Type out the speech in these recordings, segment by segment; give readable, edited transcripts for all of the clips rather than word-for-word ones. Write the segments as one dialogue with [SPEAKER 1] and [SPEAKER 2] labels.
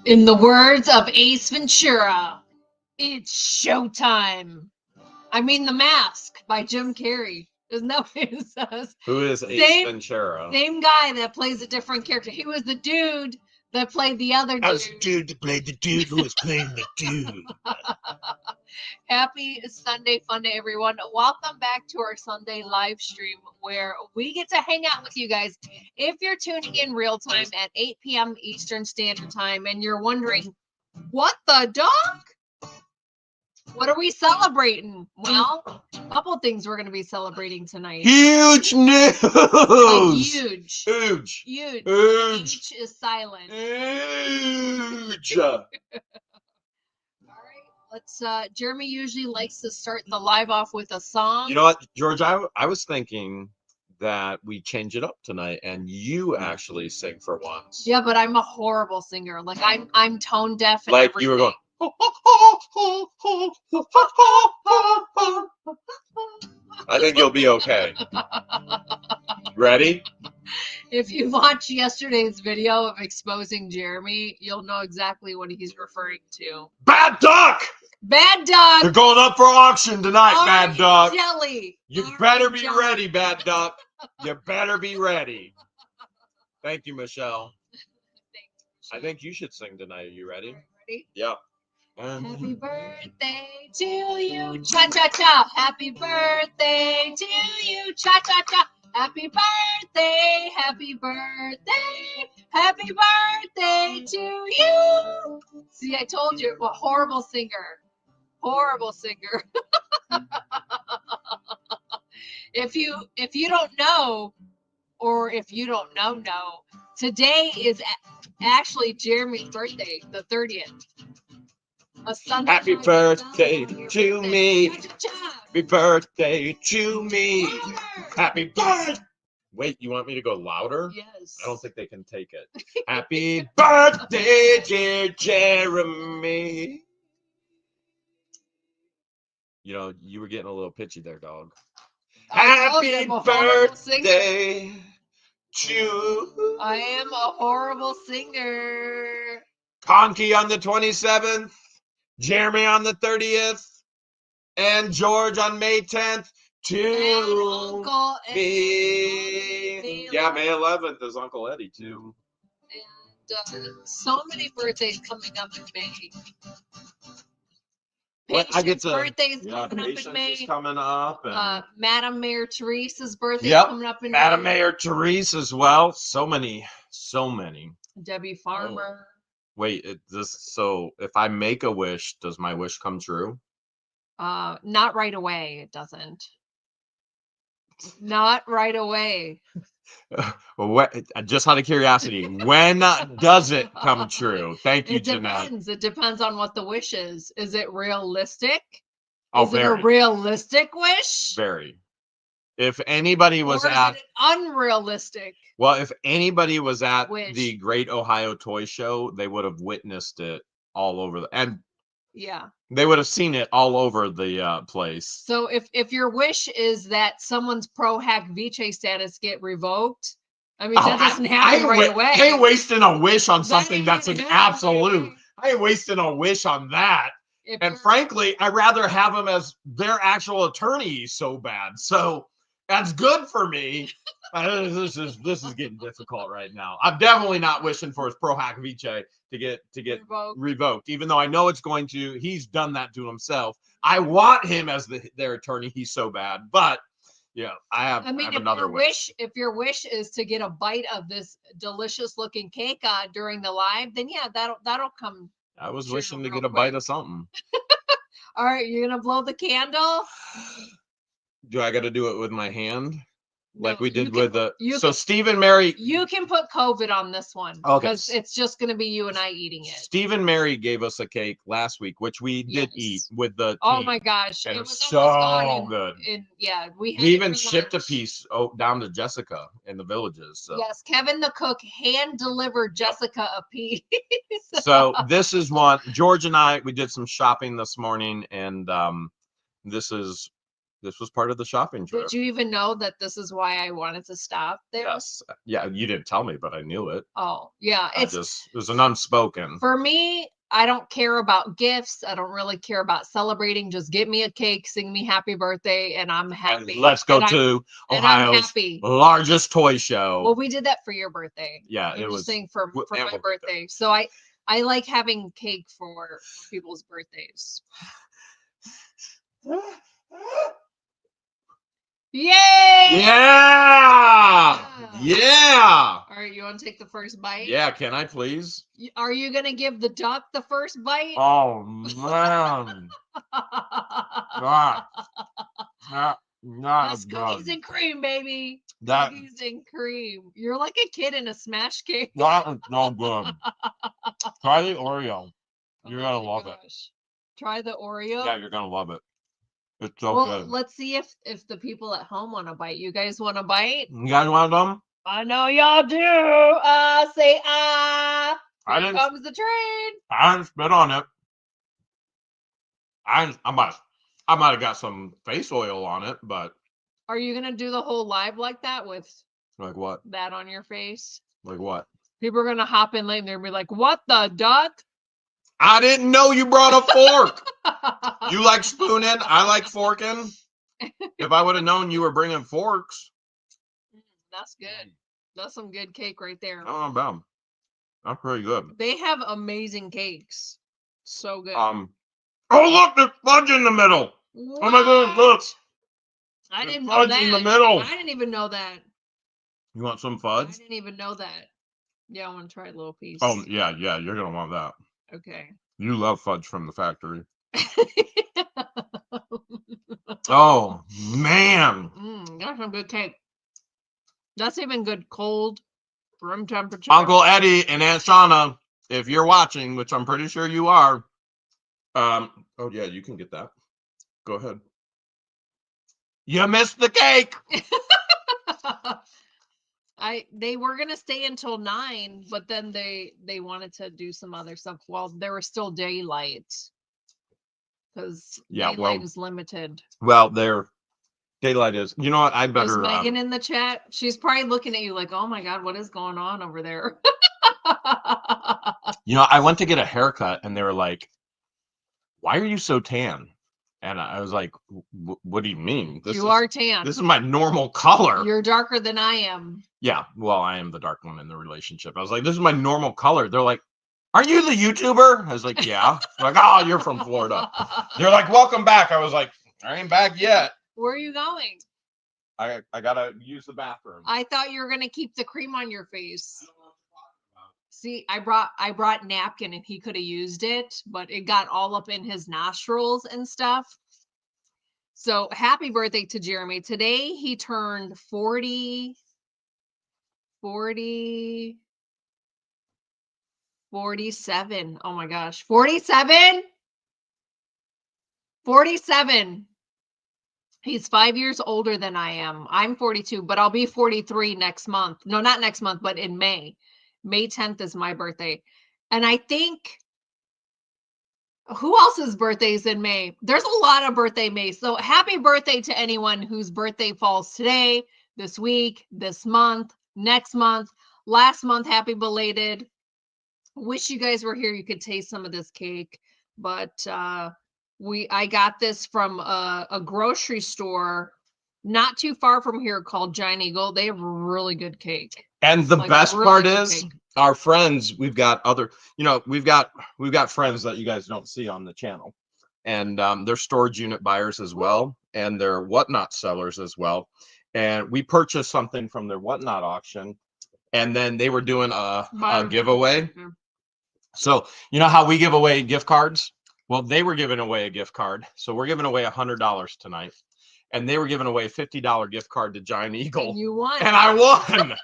[SPEAKER 1] In the words of Ace Ventura, it's showtime. I mean, The Mask by Jim Carrey. Isn't that what it says?
[SPEAKER 2] Who is Ace Ventura?
[SPEAKER 1] Same guy that plays a different character. He was the dude that played the other dude.
[SPEAKER 2] I was the dude that played the dude who was playing the dude.
[SPEAKER 1] Happy Sunday fun day, everyone. Welcome back to our Sunday live stream where we get to hang out with you guys. If you're tuning in real time at 8 p.m. Eastern Standard Time and you're wondering, what the dog? What are we celebrating? Well, a couple of things we're going to be celebrating tonight.
[SPEAKER 2] Huge news!
[SPEAKER 1] Huge.
[SPEAKER 2] Huge.
[SPEAKER 1] Huge.
[SPEAKER 2] Huge.
[SPEAKER 1] H is silent.
[SPEAKER 2] Huge.
[SPEAKER 1] All right, let's, Jeremy usually likes to start the live off with a song.
[SPEAKER 2] You know what, George, I was thinking that we change it up tonight and you actually sing for once.
[SPEAKER 1] Yeah, but I'm a horrible singer. Like I'm tone deaf. And
[SPEAKER 2] like
[SPEAKER 1] everything.
[SPEAKER 2] You were going. I think you'll be okay. Ready?
[SPEAKER 1] If you watch yesterday's video of exposing Jeremy, you'll know exactly what he's referring to.
[SPEAKER 2] Bad duck!
[SPEAKER 1] Bad duck!
[SPEAKER 2] They're going up for auction tonight, Bad duck.
[SPEAKER 1] Jelly.
[SPEAKER 2] You better be ready, Bad duck. You better be ready. Thank you, Michelle. I think you should sing tonight. Are you ready?
[SPEAKER 1] Ready?
[SPEAKER 2] Yeah.
[SPEAKER 1] Happy birthday to you, cha-cha-cha. Happy birthday to you, cha-cha-cha. Happy birthday, happy birthday, happy birthday to you. See, I told you, I'm a horrible singer. Horrible singer. If you don't know, or if you don't know, today is actually Jeremy's birthday, the 30th.
[SPEAKER 2] Happy birthday to me. Happy birthday to me. Happy birthday. Wait, you want me to go louder?
[SPEAKER 1] Yes.
[SPEAKER 2] I don't think they can take it. Happy birthday, dear Jeremy. You know, you were getting a little pitchy there, dog. Happy birthday to...
[SPEAKER 1] I am a horrible singer.
[SPEAKER 2] Conky on the 27th. Jeremy on the 30th, and George on May 10th to
[SPEAKER 1] Uncle
[SPEAKER 2] me. Yeah, May 11th is Uncle Eddie too.
[SPEAKER 1] And so many birthdays coming up in May.
[SPEAKER 2] I get to,
[SPEAKER 1] birthday's
[SPEAKER 2] yeah,
[SPEAKER 1] coming up in May.
[SPEAKER 2] Is coming up. And,
[SPEAKER 1] Madam Mayor Teresa's birthday coming up in
[SPEAKER 2] Madam
[SPEAKER 1] May.
[SPEAKER 2] Mayor Teresa as well. So many.
[SPEAKER 1] Debbie Farmer.
[SPEAKER 2] Wait, so if I make a wish, does my wish come true?
[SPEAKER 1] Not right away. It doesn't. Not right away.
[SPEAKER 2] Just out of curiosity, when does it come true? Thank you, Jeanette.
[SPEAKER 1] It depends on what the wish is. Is it realistic?
[SPEAKER 2] Is
[SPEAKER 1] it a realistic wish?
[SPEAKER 2] Very. If anybody was
[SPEAKER 1] at unrealistic.
[SPEAKER 2] Well, if anybody was at the Great Ohio Toy Show, they would have witnessed it all over they would have seen it all over the place.
[SPEAKER 1] So if your wish is that someone's pro hack Vice status get revoked, I mean that doesn't happen right away.
[SPEAKER 2] I ain't wasting a wish on something that's an absolute. I ain't wasting a wish on that. And frankly, I'd rather have them as their actual attorney so bad. So that's good for me. This is getting difficult right now. I'm definitely not wishing for his pro hack Vice to get revoked, even though I know it's going to. He's done that to himself. I want him as their attorney. He's so bad, but yeah, I have another wish.
[SPEAKER 1] If your wish is to get a bite of this delicious looking cake during the live, then yeah, that'll come.
[SPEAKER 2] I was wishing to get a bite of something.
[SPEAKER 1] All right, you're gonna blow the candle.
[SPEAKER 2] Do I got to do it with my hand? Like we did with the Steve and Mary.
[SPEAKER 1] You can put COVID on this one because it's just going to be you and I eating it.
[SPEAKER 2] Steve and Mary gave us a cake last week, which we did eat with the team.
[SPEAKER 1] Oh my gosh,
[SPEAKER 2] and it was so good.
[SPEAKER 1] We
[SPEAKER 2] even shipped a piece down to Jessica in the Villages. So.
[SPEAKER 1] Yes, Kevin the cook hand delivered Jessica a piece.
[SPEAKER 2] So this is one. George and I, we did some shopping this morning, and this is This was part of the shopping trip.
[SPEAKER 1] Did you even know that this is why I wanted to stop there?
[SPEAKER 2] Yes. Yeah, you didn't tell me, but I knew it.
[SPEAKER 1] Oh, yeah.
[SPEAKER 2] It was an unspoken.
[SPEAKER 1] For me, I don't care about gifts. I don't really care about celebrating. Just get me a cake, sing me happy birthday, and I'm happy.
[SPEAKER 2] And let's go to Ohio's largest toy show.
[SPEAKER 1] Well, we did that for your birthday.
[SPEAKER 2] Yeah, it was
[SPEAKER 1] saying for my birthday. So I like having cake for people's birthdays. Yay!
[SPEAKER 2] Yeah! Yeah!
[SPEAKER 1] All right, you want to take the first bite?
[SPEAKER 2] Yeah, can I please?
[SPEAKER 1] Are you going to give the duck the first bite?
[SPEAKER 2] Oh, man.
[SPEAKER 1] That's cookies and cream, baby. Cookies and cream. You're like a kid in a smash cake.
[SPEAKER 2] That is so good. Try the Oreo. You're going to love it.
[SPEAKER 1] Try the Oreo?
[SPEAKER 2] Yeah, you're going to love it. It's so good.
[SPEAKER 1] Let's see if the people at home want to bite. You guys want to bite?
[SPEAKER 2] You guys want them?
[SPEAKER 1] I know y'all do. Say ah. Here comes the train.
[SPEAKER 2] I didn't spit on it. I might have got some face oil on it, but.
[SPEAKER 1] Are you gonna do the whole live like that with?
[SPEAKER 2] Like what?
[SPEAKER 1] That on your face.
[SPEAKER 2] Like what?
[SPEAKER 1] People are gonna hop in late and they'll be like, "What the duck?"
[SPEAKER 2] I didn't know you brought a fork. You like spooning. I like forking. If I would have known you were bringing forks.
[SPEAKER 1] That's good. That's some good cake right there.
[SPEAKER 2] Oh, bam. That's pretty good.
[SPEAKER 1] They have amazing cakes. So good.
[SPEAKER 2] Oh, look, there's fudge in the middle. What? Oh my goodness, look.
[SPEAKER 1] I didn't know that.
[SPEAKER 2] In the middle.
[SPEAKER 1] I didn't even know that.
[SPEAKER 2] You want some fudge?
[SPEAKER 1] I didn't even know that. Yeah, I want to try a little piece.
[SPEAKER 2] Oh, yeah, you're going to want that.
[SPEAKER 1] Okay.
[SPEAKER 2] You love fudge from the factory. Oh, man.
[SPEAKER 1] That's some good cake. That's even good cold, room temperature.
[SPEAKER 2] Uncle Eddie and Aunt Shauna, if you're watching, which I'm pretty sure you are. Oh, yeah, you can get that. Go ahead. You missed the cake.
[SPEAKER 1] They were gonna stay until 9, but then they wanted to do some other stuff while there was still daylight, because daylight is limited.
[SPEAKER 2] Well, their daylight is. You know what? I better.
[SPEAKER 1] Is Megan in the chat? She's probably looking at you like, "Oh my God, what is going on over there?"
[SPEAKER 2] You know, I went to get a haircut, and they were like, "Why are you so tan?" And I was like, "What do you mean?
[SPEAKER 1] You are tan.
[SPEAKER 2] This is my normal color.
[SPEAKER 1] You're darker than I am."
[SPEAKER 2] Yeah, well, I am the dark one in the relationship. I was like, "This is my normal color." They're like, "Are you the YouTuber?" I was like, "Yeah." They're like, "Oh, you're from Florida." They're like, "Welcome back." I was like, "I ain't back yet."
[SPEAKER 1] Where are you going?
[SPEAKER 2] I gotta use the bathroom.
[SPEAKER 1] I thought you were gonna keep the cream on your face. See, I brought napkin and he could have used it, but it got all up in his nostrils and stuff. So happy birthday to Jeremy. Today he turned 47. Oh my gosh. 47? 47. He's 5 years older than I am. I'm 42, but I'll be 43 next month. No, not next month, but in May. May 10th is my birthday. And I think, who else's birthday is in May? There's a lot of birthday May. So happy birthday to anyone whose birthday falls today, this week, this month, next month, last month. Happy belated. Wish you guys were here. You could taste some of this cake. But I got this from a grocery store not too far from here called Giant Eagle. They have really good cake.
[SPEAKER 2] And the best part is our friends, we've got other, we've got friends that you guys don't see on the channel, and they're storage unit buyers as well, and they're whatnot sellers as well. And we purchased something from their whatnot auction, and then they were doing a giveaway. So you know how we give away gift cards? Well, they were giving away a gift card. So we're giving away $100 tonight. And they were giving away a $50 gift card to Giant Eagle.
[SPEAKER 1] And you won.
[SPEAKER 2] And I won.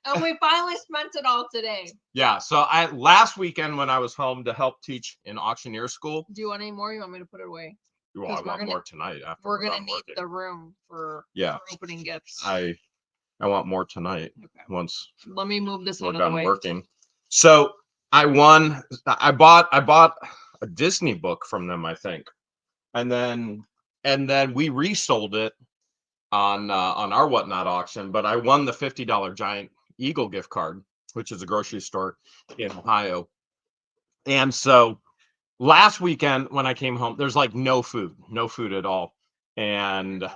[SPEAKER 1] And we finally spent it all today.
[SPEAKER 2] Yeah. So last weekend when I was home to help teach in auctioneer school.
[SPEAKER 1] Do you want any more? You want me to put it away?
[SPEAKER 2] Well, I want more tonight.
[SPEAKER 1] We're going to need the room for opening gifts.
[SPEAKER 2] I want more tonight. Okay. Once.
[SPEAKER 1] Let me move this
[SPEAKER 2] we're
[SPEAKER 1] out of the
[SPEAKER 2] done
[SPEAKER 1] way.
[SPEAKER 2] Working. So I won. I bought a Disney book from them, I think. And then and then we resold it on our Whatnot auction. But I won the $50 Giant Eagle gift card, which is a grocery store in Ohio. And so last weekend when I came home, there's like no food at all, and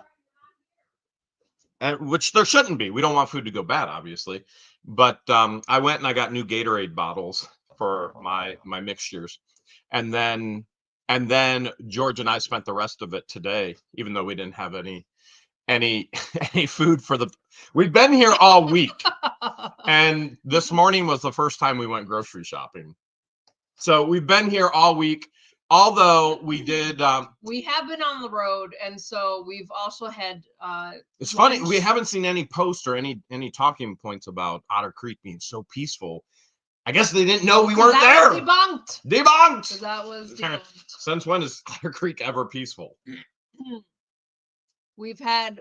[SPEAKER 2] which there shouldn't be. We don't want food to go bad, obviously. But I went and I got new Gatorade bottles for my mixtures, and then George and I spent the rest of it today, even though we didn't have any any food for the. We've been here all week, and this morning was the first time we went grocery shopping. So we've been here all week. Although we did,
[SPEAKER 1] we have been on the road, and so we've also had.
[SPEAKER 2] It's funny, we haven't seen any posts or any talking points about Otter Creek being so peaceful. I guess they didn't know we weren't there.
[SPEAKER 1] Debunked.
[SPEAKER 2] Debunked.
[SPEAKER 1] That was debunked.
[SPEAKER 2] Since when is Otter Creek ever peaceful?
[SPEAKER 1] We've met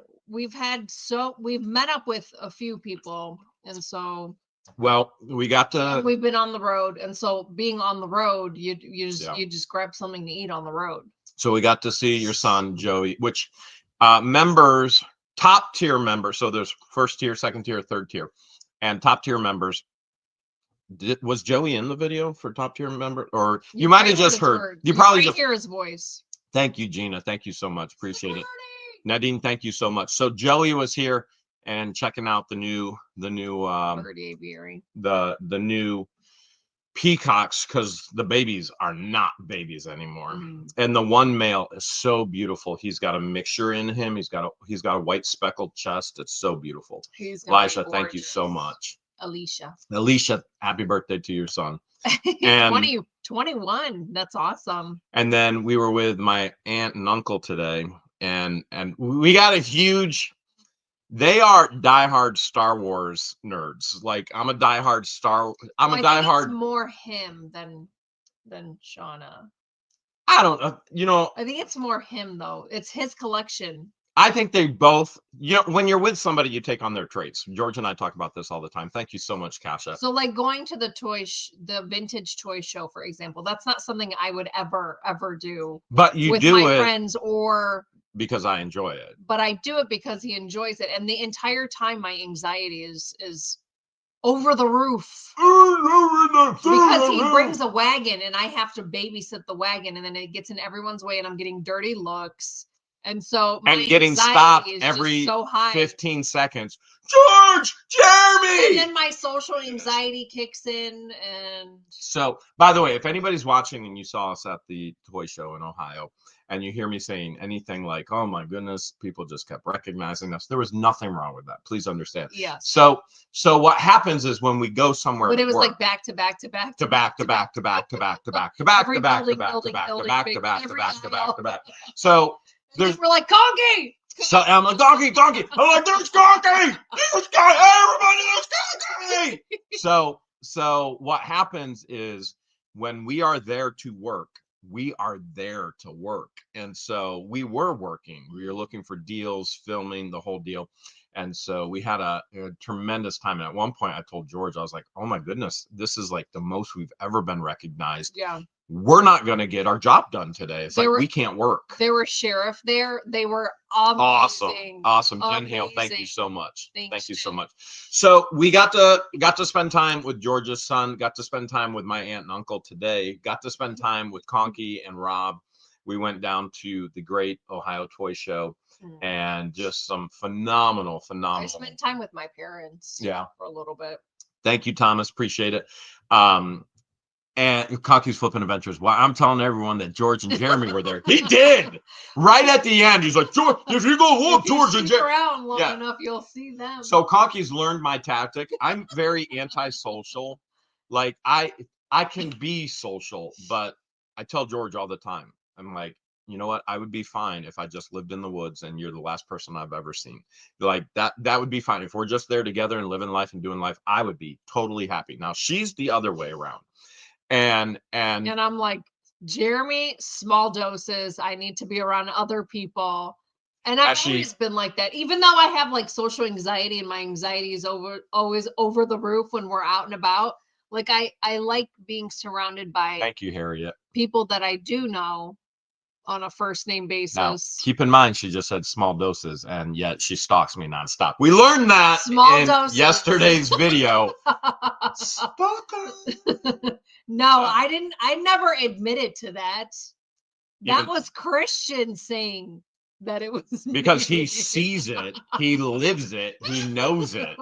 [SPEAKER 1] up with a few people, and so.
[SPEAKER 2] Well, we got to.
[SPEAKER 1] We've been on the road, and so being on the road, you just grab something to eat on the road.
[SPEAKER 2] So we got to see your son Joey, which members, top tier members. So there's first tier, second tier, third tier, and top tier members. Was Joey in the video for top tier member, or you might have just heard? You probably just
[SPEAKER 1] hear his voice.
[SPEAKER 2] Thank you, Gina. Thank you so much. Appreciate it. Nadine, thank you so much. So Joey was here and checking out the new
[SPEAKER 1] birdie aviary,
[SPEAKER 2] the new peacocks, because the babies are not babies anymore. And the one male is so beautiful. He's got a mixture in him. He's got a white speckled chest. It's so beautiful. Elisha, thank you so much. Alicia, happy birthday to your son. And
[SPEAKER 1] 21. That's awesome.
[SPEAKER 2] And then we were with my aunt and uncle today, and we got a huge. They are diehard Star Wars nerds. Like I'm a diehard
[SPEAKER 1] It's more him than Shauna.
[SPEAKER 2] I don't know.
[SPEAKER 1] I think it's more him though. It's his collection.
[SPEAKER 2] I think they both. When you're with somebody, you take on their traits. George and I talk about this all the time. Thank you so much, Kasha.
[SPEAKER 1] So like going to the vintage toy show, for example, that's not something I would ever do.
[SPEAKER 2] But you
[SPEAKER 1] with
[SPEAKER 2] do
[SPEAKER 1] my
[SPEAKER 2] it
[SPEAKER 1] friends or.
[SPEAKER 2] Because I enjoy it.
[SPEAKER 1] But I do it because he enjoys it. And the entire time my anxiety is over the roof. Because he brings a wagon and I have to babysit the wagon, and then it gets in everyone's way and I'm getting dirty looks. And so
[SPEAKER 2] and getting stopped every
[SPEAKER 1] so high.
[SPEAKER 2] 15 seconds. George, Jeremy!
[SPEAKER 1] And then my social anxiety kicks in. And
[SPEAKER 2] so, by the way, if anybody's watching and you saw us at the toy show in Ohio, and you hear me saying anything like, oh my goodness, people just kept recognizing us, there was nothing wrong with that. Please understand.
[SPEAKER 1] Yeah.
[SPEAKER 2] So what happens is when we go somewhere,
[SPEAKER 1] but it was like back to back to back
[SPEAKER 2] to back to back to back to back to back to back to back to back to back to back to back to back to back to back. So
[SPEAKER 1] we're like, Conky!
[SPEAKER 2] So I'm like, Conky. I'm like, there's Conky! There's Conky! Everybody, there's Conky! So what happens is when we are there to work, we are there to work. And so we were working. We were looking for deals, filming the whole deal. And so we had a tremendous time. And at one point I told George, I was like, oh my goodness, this is like the most we've ever been recognized.
[SPEAKER 1] Yeah.
[SPEAKER 2] We're not going to get our job done today. It's we can't work.
[SPEAKER 1] There were sheriff there. They were
[SPEAKER 2] amazing. Awesome. Jen Hale, thank you so much. Thank you so much. So we got to spend time with George's son, got to spend time with my aunt and uncle today, got to spend time with Conky and Rob. We went down to the Great Ohio Toy Show and just some phenomenal. I
[SPEAKER 1] spent time with my parents.
[SPEAKER 2] Yeah.
[SPEAKER 1] For a little bit. Thank
[SPEAKER 2] you, Thomas. Appreciate it. And Conky's Flippin' Adventures. Well, I'm telling everyone that George and Jeremy were there. He did. Right at the end, he's like, George, if you go look, George and Jeremy.
[SPEAKER 1] Around long enough, you'll see them.
[SPEAKER 2] So Conky's learned my tactic. I'm very antisocial. Like I can be social, but I tell George all the time. I'm like, you know what? I would be fine if I just lived in the woods and you're the last person I've ever seen. Like that would be fine. If we're just there together and living life and doing life, I would be totally happy. Now she's the other way around. And
[SPEAKER 1] I'm like, Jeremy, small doses. I need to be around other people. And I've always been like that, even though I have like social anxiety and my anxiety is always over the roof when we're out and about. Like I like being surrounded by
[SPEAKER 2] thank you, Harriet.
[SPEAKER 1] People that I do know. on a first name basis.
[SPEAKER 2] Now, keep in mind, she just said small doses, and yet she stalks me nonstop. We learned that
[SPEAKER 1] Small
[SPEAKER 2] in
[SPEAKER 1] doses.
[SPEAKER 2] yesterday's video. Stalker.
[SPEAKER 1] No, I didn't. I never admitted to that. That
[SPEAKER 2] Even-
[SPEAKER 1] was Christian saying that it was
[SPEAKER 2] because
[SPEAKER 1] me.
[SPEAKER 2] he sees it, he lives it, he knows it.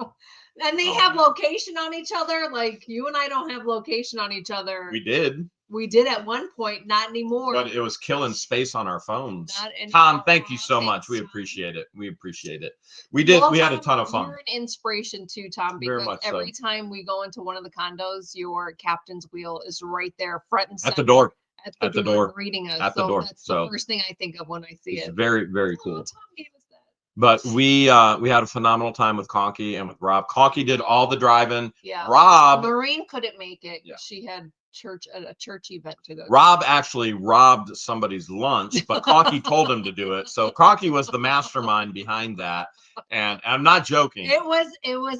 [SPEAKER 1] And they have location on each other. Like you and I don't have location on each other.
[SPEAKER 2] We did.
[SPEAKER 1] We did at one point, not anymore.
[SPEAKER 2] But it was killing space on our phones.
[SPEAKER 1] Not anymore.
[SPEAKER 2] Tom, thank you so
[SPEAKER 1] Thanks,
[SPEAKER 2] much. We
[SPEAKER 1] Tom.
[SPEAKER 2] appreciate it. We appreciate it. We did.
[SPEAKER 1] Well,
[SPEAKER 2] We had a
[SPEAKER 1] Tom,
[SPEAKER 2] ton of fun.
[SPEAKER 1] You're an inspiration too, Tom,
[SPEAKER 2] Very
[SPEAKER 1] because
[SPEAKER 2] much so.
[SPEAKER 1] every time we go into one of the condos, your captain's wheel is right there, front and center.
[SPEAKER 2] At the door.
[SPEAKER 1] At the door, greeting us.
[SPEAKER 2] At the door.
[SPEAKER 1] That's the first thing I think of when I see
[SPEAKER 2] it's
[SPEAKER 1] it.
[SPEAKER 2] very, very cool.
[SPEAKER 1] Tom gave us that.
[SPEAKER 2] But we had a phenomenal time with Conky and with Rob. Conky did all the driving.
[SPEAKER 1] Yeah.
[SPEAKER 2] Rob.
[SPEAKER 1] Maureen couldn't make it.
[SPEAKER 2] Yeah.
[SPEAKER 1] She had a church event to go.
[SPEAKER 2] Rob actually robbed somebody's lunch, but Conky told him to do it. So Conky was the mastermind behind that. And I'm not joking.
[SPEAKER 1] It was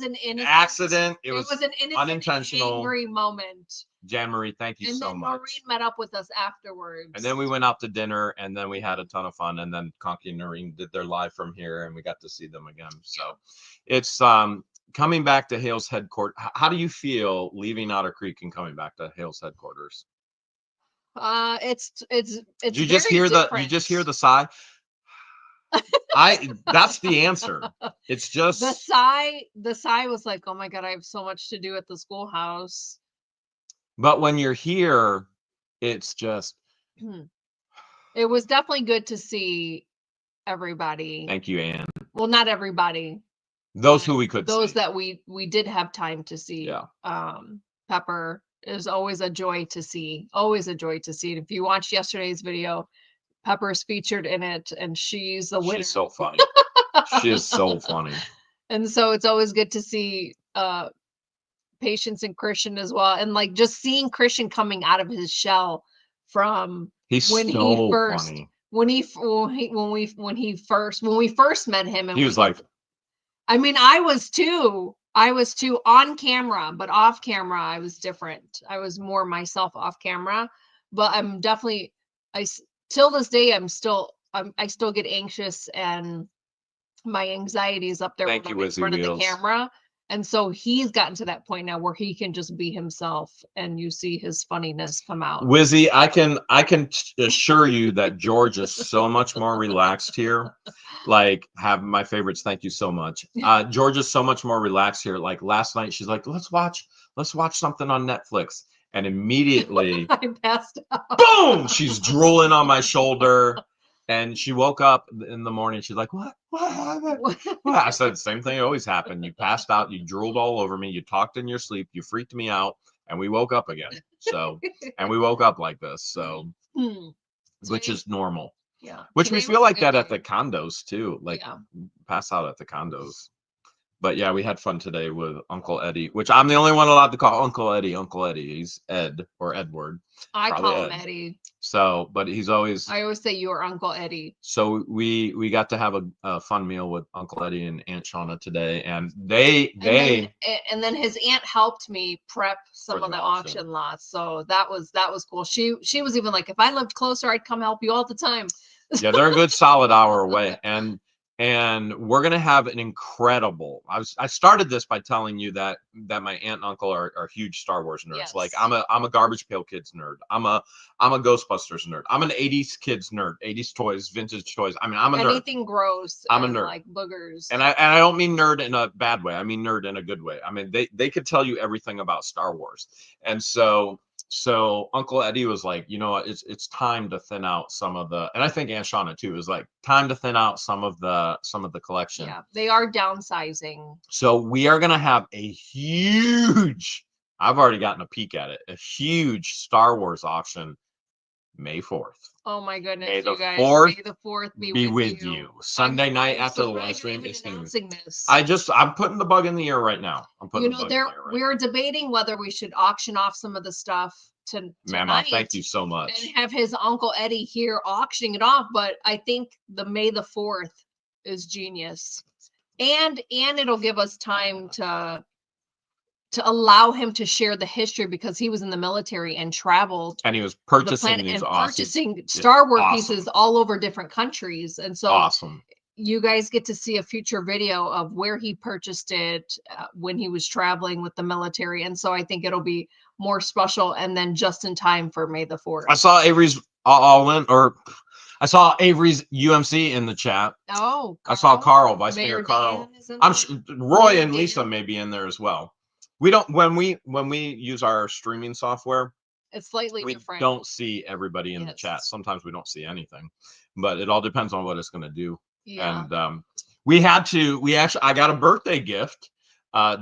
[SPEAKER 1] an innocent
[SPEAKER 2] accident. It
[SPEAKER 1] was
[SPEAKER 2] was
[SPEAKER 1] an innocent,
[SPEAKER 2] unintentional.
[SPEAKER 1] angry moment.
[SPEAKER 2] Jan Marie, thank you so much.
[SPEAKER 1] Maureen met up with us afterwards.
[SPEAKER 2] And then we went out to dinner, and then we had a ton of fun. And then Conky and Noreen did their live from here, and we got to see them again. So it's coming back to Hale's headquarters. How do you feel leaving Otter Creek and coming back to Hale's headquarters?
[SPEAKER 1] It's
[SPEAKER 2] Did you just hear the sigh? That's the answer. It's just
[SPEAKER 1] the sigh was like, oh my God, I have so much to do at the schoolhouse.
[SPEAKER 2] But when you're here, it's just
[SPEAKER 1] it was definitely good to see everybody.
[SPEAKER 2] Thank you, Anne.
[SPEAKER 1] Well, not everybody.
[SPEAKER 2] Those who we could
[SPEAKER 1] those
[SPEAKER 2] see.
[SPEAKER 1] that we did have time to see.
[SPEAKER 2] Yeah.
[SPEAKER 1] Pepper is always a joy to see. Always a joy to see. And if you watched yesterday's video, Pepper's featured in it, and she's the winner.
[SPEAKER 2] She's so funny. She is so funny.
[SPEAKER 1] And so it's always good to see Patience and Christian as well, and like just seeing Christian coming out of his shell from when we first met him, and
[SPEAKER 2] he was like,
[SPEAKER 1] I mean, I was too on camera, but off camera I was different. I was more myself off camera, but I'm definitely till this day I still get anxious, and my anxiety is up there
[SPEAKER 2] Thank you,
[SPEAKER 1] in front of the camera. And so he's gotten to that point now where he can just be himself, and you see his funniness come out.
[SPEAKER 2] Wizzy, I can assure you that George is so much more relaxed here. Like, have my favorites. Thank you so much. George is so much more relaxed here. Like last night, she's like, let's watch something on Netflix. And immediately
[SPEAKER 1] I passed out.
[SPEAKER 2] Boom! She's drooling on my shoulder. And she woke up in the morning. She's like, what happened? Well, I said, same thing always happened. You passed out. You drooled all over me. You talked in your sleep. You freaked me out. And we woke up again. So, and we woke up like this. So, which is normal.
[SPEAKER 1] Yeah.
[SPEAKER 2] Which we feel like that at the condos too. Like pass out at the condos. But yeah, we had fun today with Uncle Eddie, which I'm the only one allowed to call Uncle Eddie. Uncle Eddie. He's Ed or Edward.
[SPEAKER 1] I call him Eddie.
[SPEAKER 2] So, but he's always.
[SPEAKER 1] I always say you're Uncle Eddie.
[SPEAKER 2] So we got to have a fun meal with Uncle Eddie and Aunt Shauna today, and then
[SPEAKER 1] his aunt helped me prep some of the auction lots. So that was cool. She was even like, if I lived closer, I'd come help you all the time.
[SPEAKER 2] Yeah, they're a good solid hour away, and we're gonna have an incredible. I started this by telling you that my aunt and uncle are huge Star Wars nerds.
[SPEAKER 1] Yes.
[SPEAKER 2] Like I'm a Garbage Pail Kids nerd. I'm a Ghostbusters nerd. I'm an 80s kids nerd. 80s toys, vintage toys. I mean, I'm a nerd.
[SPEAKER 1] Anything gross.
[SPEAKER 2] I'm a nerd.
[SPEAKER 1] Like boogers.
[SPEAKER 2] And I don't mean nerd in a bad way. I mean nerd in a good way. I mean they could tell you everything about Star Wars. And so Uncle Eddie was like, you know what, it's time to thin out some of the, and I think Aunt Shauna too is like, time to thin out some of the collection.
[SPEAKER 1] Yeah, they are downsizing.
[SPEAKER 2] So we are gonna have a huge, I've already gotten a peek at it, a huge Star Wars auction May 4th.
[SPEAKER 1] Oh my goodness,
[SPEAKER 2] May
[SPEAKER 1] you guys.
[SPEAKER 2] 4th
[SPEAKER 1] May the 4th be
[SPEAKER 2] with you. Sunday night after the live stream is
[SPEAKER 1] announcing this.
[SPEAKER 2] I'm putting the bug in the air right now.
[SPEAKER 1] We were debating whether we should auction off some of the stuff tonight.
[SPEAKER 2] Mama, thank you so much.
[SPEAKER 1] And have his Uncle Eddie here auctioning it off, but I think the May the 4th is genius. And it'll give us time to to allow him to share the history, because he was in the military and traveled
[SPEAKER 2] and he was
[SPEAKER 1] the
[SPEAKER 2] purchasing
[SPEAKER 1] planet
[SPEAKER 2] these
[SPEAKER 1] and
[SPEAKER 2] awesome,
[SPEAKER 1] purchasing Star Wars
[SPEAKER 2] awesome.
[SPEAKER 1] pieces all over different countries. And so
[SPEAKER 2] awesome.
[SPEAKER 1] you guys get to see a future video of where he purchased it when he was traveling with the military. And so I think it'll be more special, and then just in time for May the 4th.
[SPEAKER 2] I saw Avery's all in, or I saw Avery's UMC in the chat.
[SPEAKER 1] Oh,
[SPEAKER 2] I saw Carl, Vice
[SPEAKER 1] Mayor
[SPEAKER 2] Mayor Carl.
[SPEAKER 1] Dan is in
[SPEAKER 2] I'm
[SPEAKER 1] there.
[SPEAKER 2] sure Roy
[SPEAKER 1] Mayor
[SPEAKER 2] and Lisa
[SPEAKER 1] Dan.
[SPEAKER 2] may be in there as well. We don't when we use our streaming software,
[SPEAKER 1] It's slightly
[SPEAKER 2] we
[SPEAKER 1] different.
[SPEAKER 2] don't see everybody in the chat. Sometimes we don't see anything, but it all depends on what it's going to do.
[SPEAKER 1] Yeah.
[SPEAKER 2] And I got a birthday gift.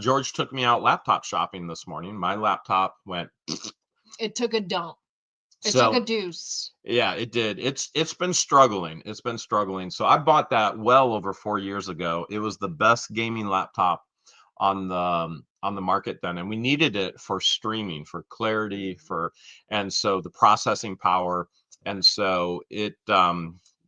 [SPEAKER 2] George took me out laptop shopping this morning. My laptop went.
[SPEAKER 1] It took a dump. It took a deuce.
[SPEAKER 2] Yeah, it did. It's been struggling. It's been struggling. So I bought that well over 4 years ago. It was the best gaming laptop on the market then, and we needed it for streaming, for clarity, and so the processing power. And so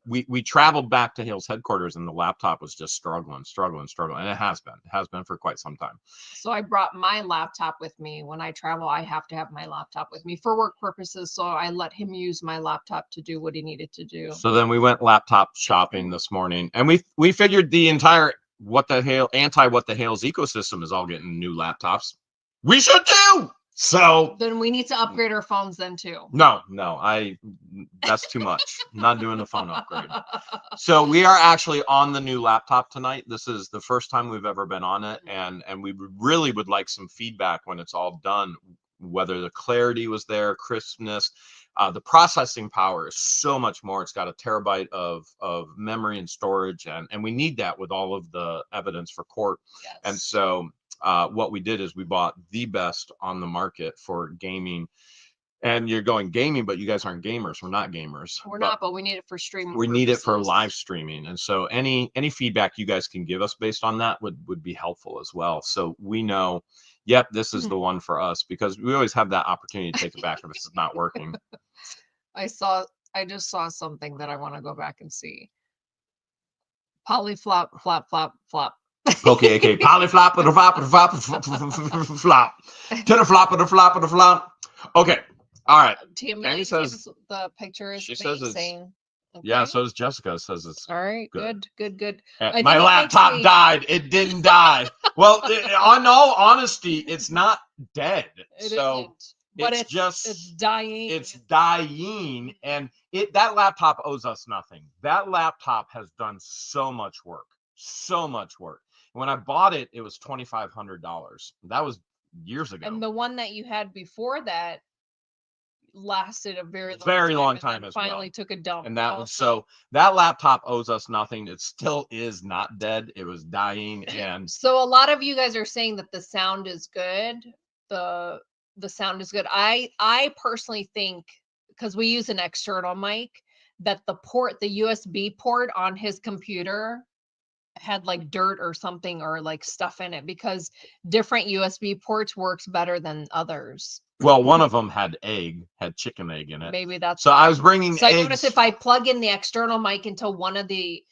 [SPEAKER 2] we traveled back to Hale's headquarters, and the laptop was just struggling, and it has been for quite some time.
[SPEAKER 1] So I brought my laptop with me. When I travel, I have to have my laptop with me for work purposes. So I let him use my laptop to do what he needed to do.
[SPEAKER 2] So then we went laptop shopping this morning, and we figured the entire What the Hale's ecosystem is all getting new laptops. We should too. So
[SPEAKER 1] then we need to upgrade our phones then too.
[SPEAKER 2] No, that's too much. I'm not doing the phone upgrade. So we are actually on the new laptop tonight. This is the first time we've ever been on it, and we really would like some feedback when it's all done, whether the clarity was there, crispness. The processing power is so much more. It's got a terabyte of memory and storage, and we need that with all of the evidence for court.
[SPEAKER 1] Yes.
[SPEAKER 2] And so what we did is we bought the best on the market for gaming. And you're going gaming, but you guys aren't gamers. We're not gamers.
[SPEAKER 1] We're not, but we need it for streaming.
[SPEAKER 2] We need it for live streaming. And so any feedback you guys can give us based on that would be helpful as well. So we know, yep, this is the one for us, because we always have that opportunity to take it back if it's not working.
[SPEAKER 1] I just saw something that I want to go back and see. Polyflop, flop, flop, flop.
[SPEAKER 2] Okay, polyflop, flop, flop, flop, to the flop, of the flop, of the flop. Okay, all right.
[SPEAKER 1] Tammy says the picture is
[SPEAKER 2] she says
[SPEAKER 1] amazing.
[SPEAKER 2] Okay. Yeah, so does Jessica. Says it's
[SPEAKER 1] all right. Good.
[SPEAKER 2] My laptop died. It didn't die. Well, on all honesty, it's not dead.
[SPEAKER 1] It isn't. But it's dying.
[SPEAKER 2] It's dying, and that laptop owes us nothing. That laptop has done so much work. When I bought it, it was $2,500. That was years ago.
[SPEAKER 1] And the one that you had before that lasted a very
[SPEAKER 2] long time as well.
[SPEAKER 1] Finally took a dump.
[SPEAKER 2] And that was so that laptop owes us nothing. It still is not dead. It was dying. And
[SPEAKER 1] so a lot of you guys are saying that the sound is good. The sound is good. I personally think, because we use an external mic, that the USB port on his computer had like dirt or something, or like stuff in it, because different USB ports works better than others.
[SPEAKER 2] Well, one of them had chicken egg in it.
[SPEAKER 1] Maybe that's
[SPEAKER 2] so. I was bringing.
[SPEAKER 1] So eggs. I noticed if I plug in the external mic into one of the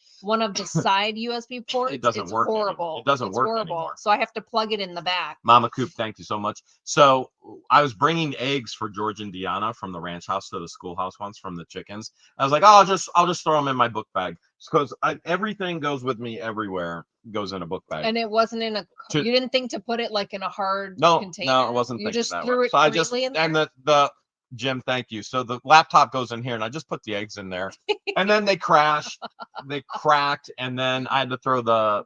[SPEAKER 1] side USB ports,
[SPEAKER 2] it doesn't work.
[SPEAKER 1] Horrible.
[SPEAKER 2] It doesn't work anymore.
[SPEAKER 1] So I have to plug it in the back.
[SPEAKER 2] Mama Coop, thank you so much. So I was bringing eggs for George and Deanna from the ranch house to the schoolhouse once from the chickens. I was like, oh, I'll just throw them in my book bag, because everything goes with me everywhere. Goes in a book bag.
[SPEAKER 1] And it wasn't in you didn't think to put it like in a hard container?
[SPEAKER 2] No, it wasn't.
[SPEAKER 1] You just
[SPEAKER 2] that
[SPEAKER 1] threw
[SPEAKER 2] way.
[SPEAKER 1] it.
[SPEAKER 2] So I just and the Jim, thank you. So the laptop goes in here, and I just put the eggs in there, and then they crashed, they cracked, and then I had to throw the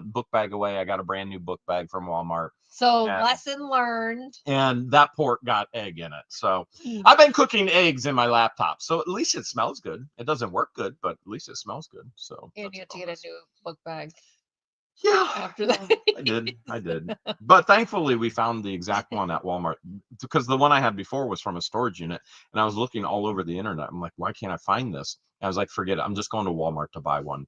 [SPEAKER 2] book bag away. I got a brand new book bag from Walmart.
[SPEAKER 1] So lesson learned.
[SPEAKER 2] And that port got egg in it. So I've been cooking eggs in my laptop. So at least it smells good. It doesn't work good, but at least it smells good. So
[SPEAKER 1] and you have to get a new book bag.
[SPEAKER 2] Yeah,
[SPEAKER 1] after that.
[SPEAKER 2] I did. But thankfully we found the exact one at Walmart, because the one I had before was from a storage unit, and I was looking all over the internet. I'm like, why can't I find this? And I was like, forget it. I'm just going to Walmart to buy one.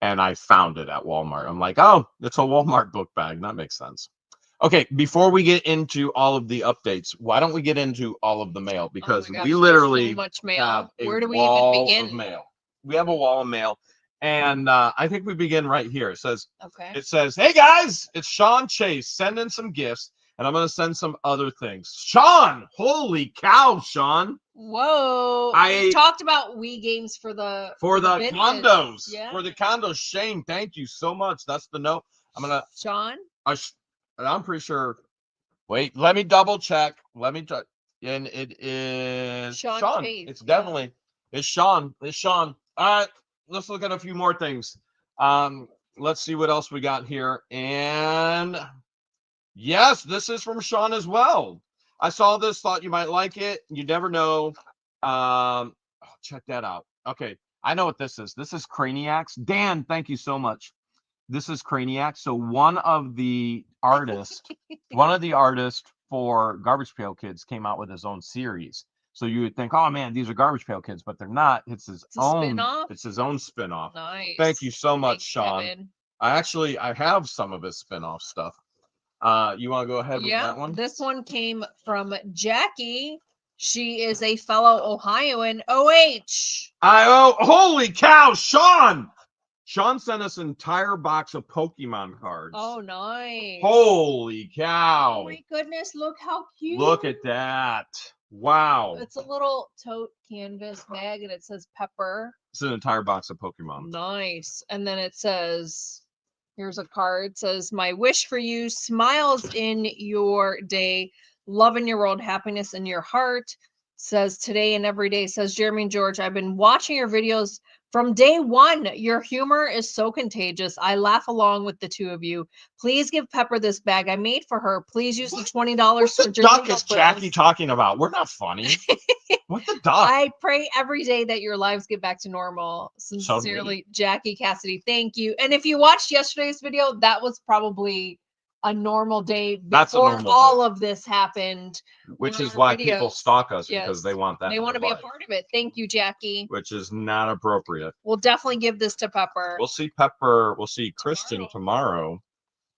[SPEAKER 2] And I found it at Walmart. I'm like, oh, it's a Walmart book bag. That makes sense. Okay, before we get into all of the updates, why don't we get into all of the mail? Because we literally
[SPEAKER 1] so much mail.
[SPEAKER 2] have a
[SPEAKER 1] Where do we
[SPEAKER 2] wall
[SPEAKER 1] even begin?
[SPEAKER 2] Of mail. We have a wall of mail. And I think we begin right here. It says, hey guys, it's Sean Chase sending some gifts. And I'm going to send some other things. Sean, holy cow, Sean.
[SPEAKER 1] Whoa. We talked about Wii games for the
[SPEAKER 2] condos.
[SPEAKER 1] Yeah.
[SPEAKER 2] For the condos. Shane, thank you so much. That's the note. I'm going to.
[SPEAKER 1] Sean?
[SPEAKER 2] I'm pretty sure. Wait, let me double check. Let me check. And it is Sean. It's definitely it's Sean. It's Sean. All right, let's look at a few more things. Let's see what else we got here. And yes, this is from Sean as well. I saw this, thought you might like it. You never know. Check that out. Okay, I know what this is. This is Craniacs. Dan, thank you so much. This is Craniac. So one of the artists for Garbage Pail Kids came out with his own series. So you would think, oh man, these are Garbage Pail Kids, but they're not. It's his own spin-off. It's his own spin-off.
[SPEAKER 1] Nice.
[SPEAKER 2] Thank you so much,
[SPEAKER 1] Thanks,
[SPEAKER 2] Sean.
[SPEAKER 1] Kevin.
[SPEAKER 2] I have some of his spin-off stuff. You want to go ahead with that one?
[SPEAKER 1] This one came from Jackie. She is a fellow Ohioan. OH.
[SPEAKER 2] Holy cow, Sean! Sean sent us an entire box of Pokemon cards.
[SPEAKER 1] Oh, nice.
[SPEAKER 2] Holy cow.
[SPEAKER 1] Oh, my goodness. Look how cute.
[SPEAKER 2] Look at that. Wow.
[SPEAKER 1] It's a little tote canvas bag, and it says Pepper.
[SPEAKER 2] It's an entire box of Pokemon.
[SPEAKER 1] Nice. And then it says, here's a card. It says, my wish for you, smiles in your day, love in your world, happiness in your heart. It says today and every day. It says, Jeremy and George, I've been watching your videos from day one. Your humor is so contagious. I laugh along with the two of you. Please give Pepper this bag I made for her. Please use the $20
[SPEAKER 2] What the duck is Jackie talking about? We're not funny. What the duck?
[SPEAKER 1] I pray every day that your lives get back to normal. Sincerely, Jackie Cassidy. Thank you. And if you watched yesterday's video, that was probably a normal day before all of this happened.
[SPEAKER 2] Which is why people stalk us, because they want that.
[SPEAKER 1] They want to be a part of it. Thank you, Jackie.
[SPEAKER 2] Which is not appropriate.
[SPEAKER 1] We'll definitely give this to Pepper.
[SPEAKER 2] We'll see Pepper. We'll see Kristen tomorrow.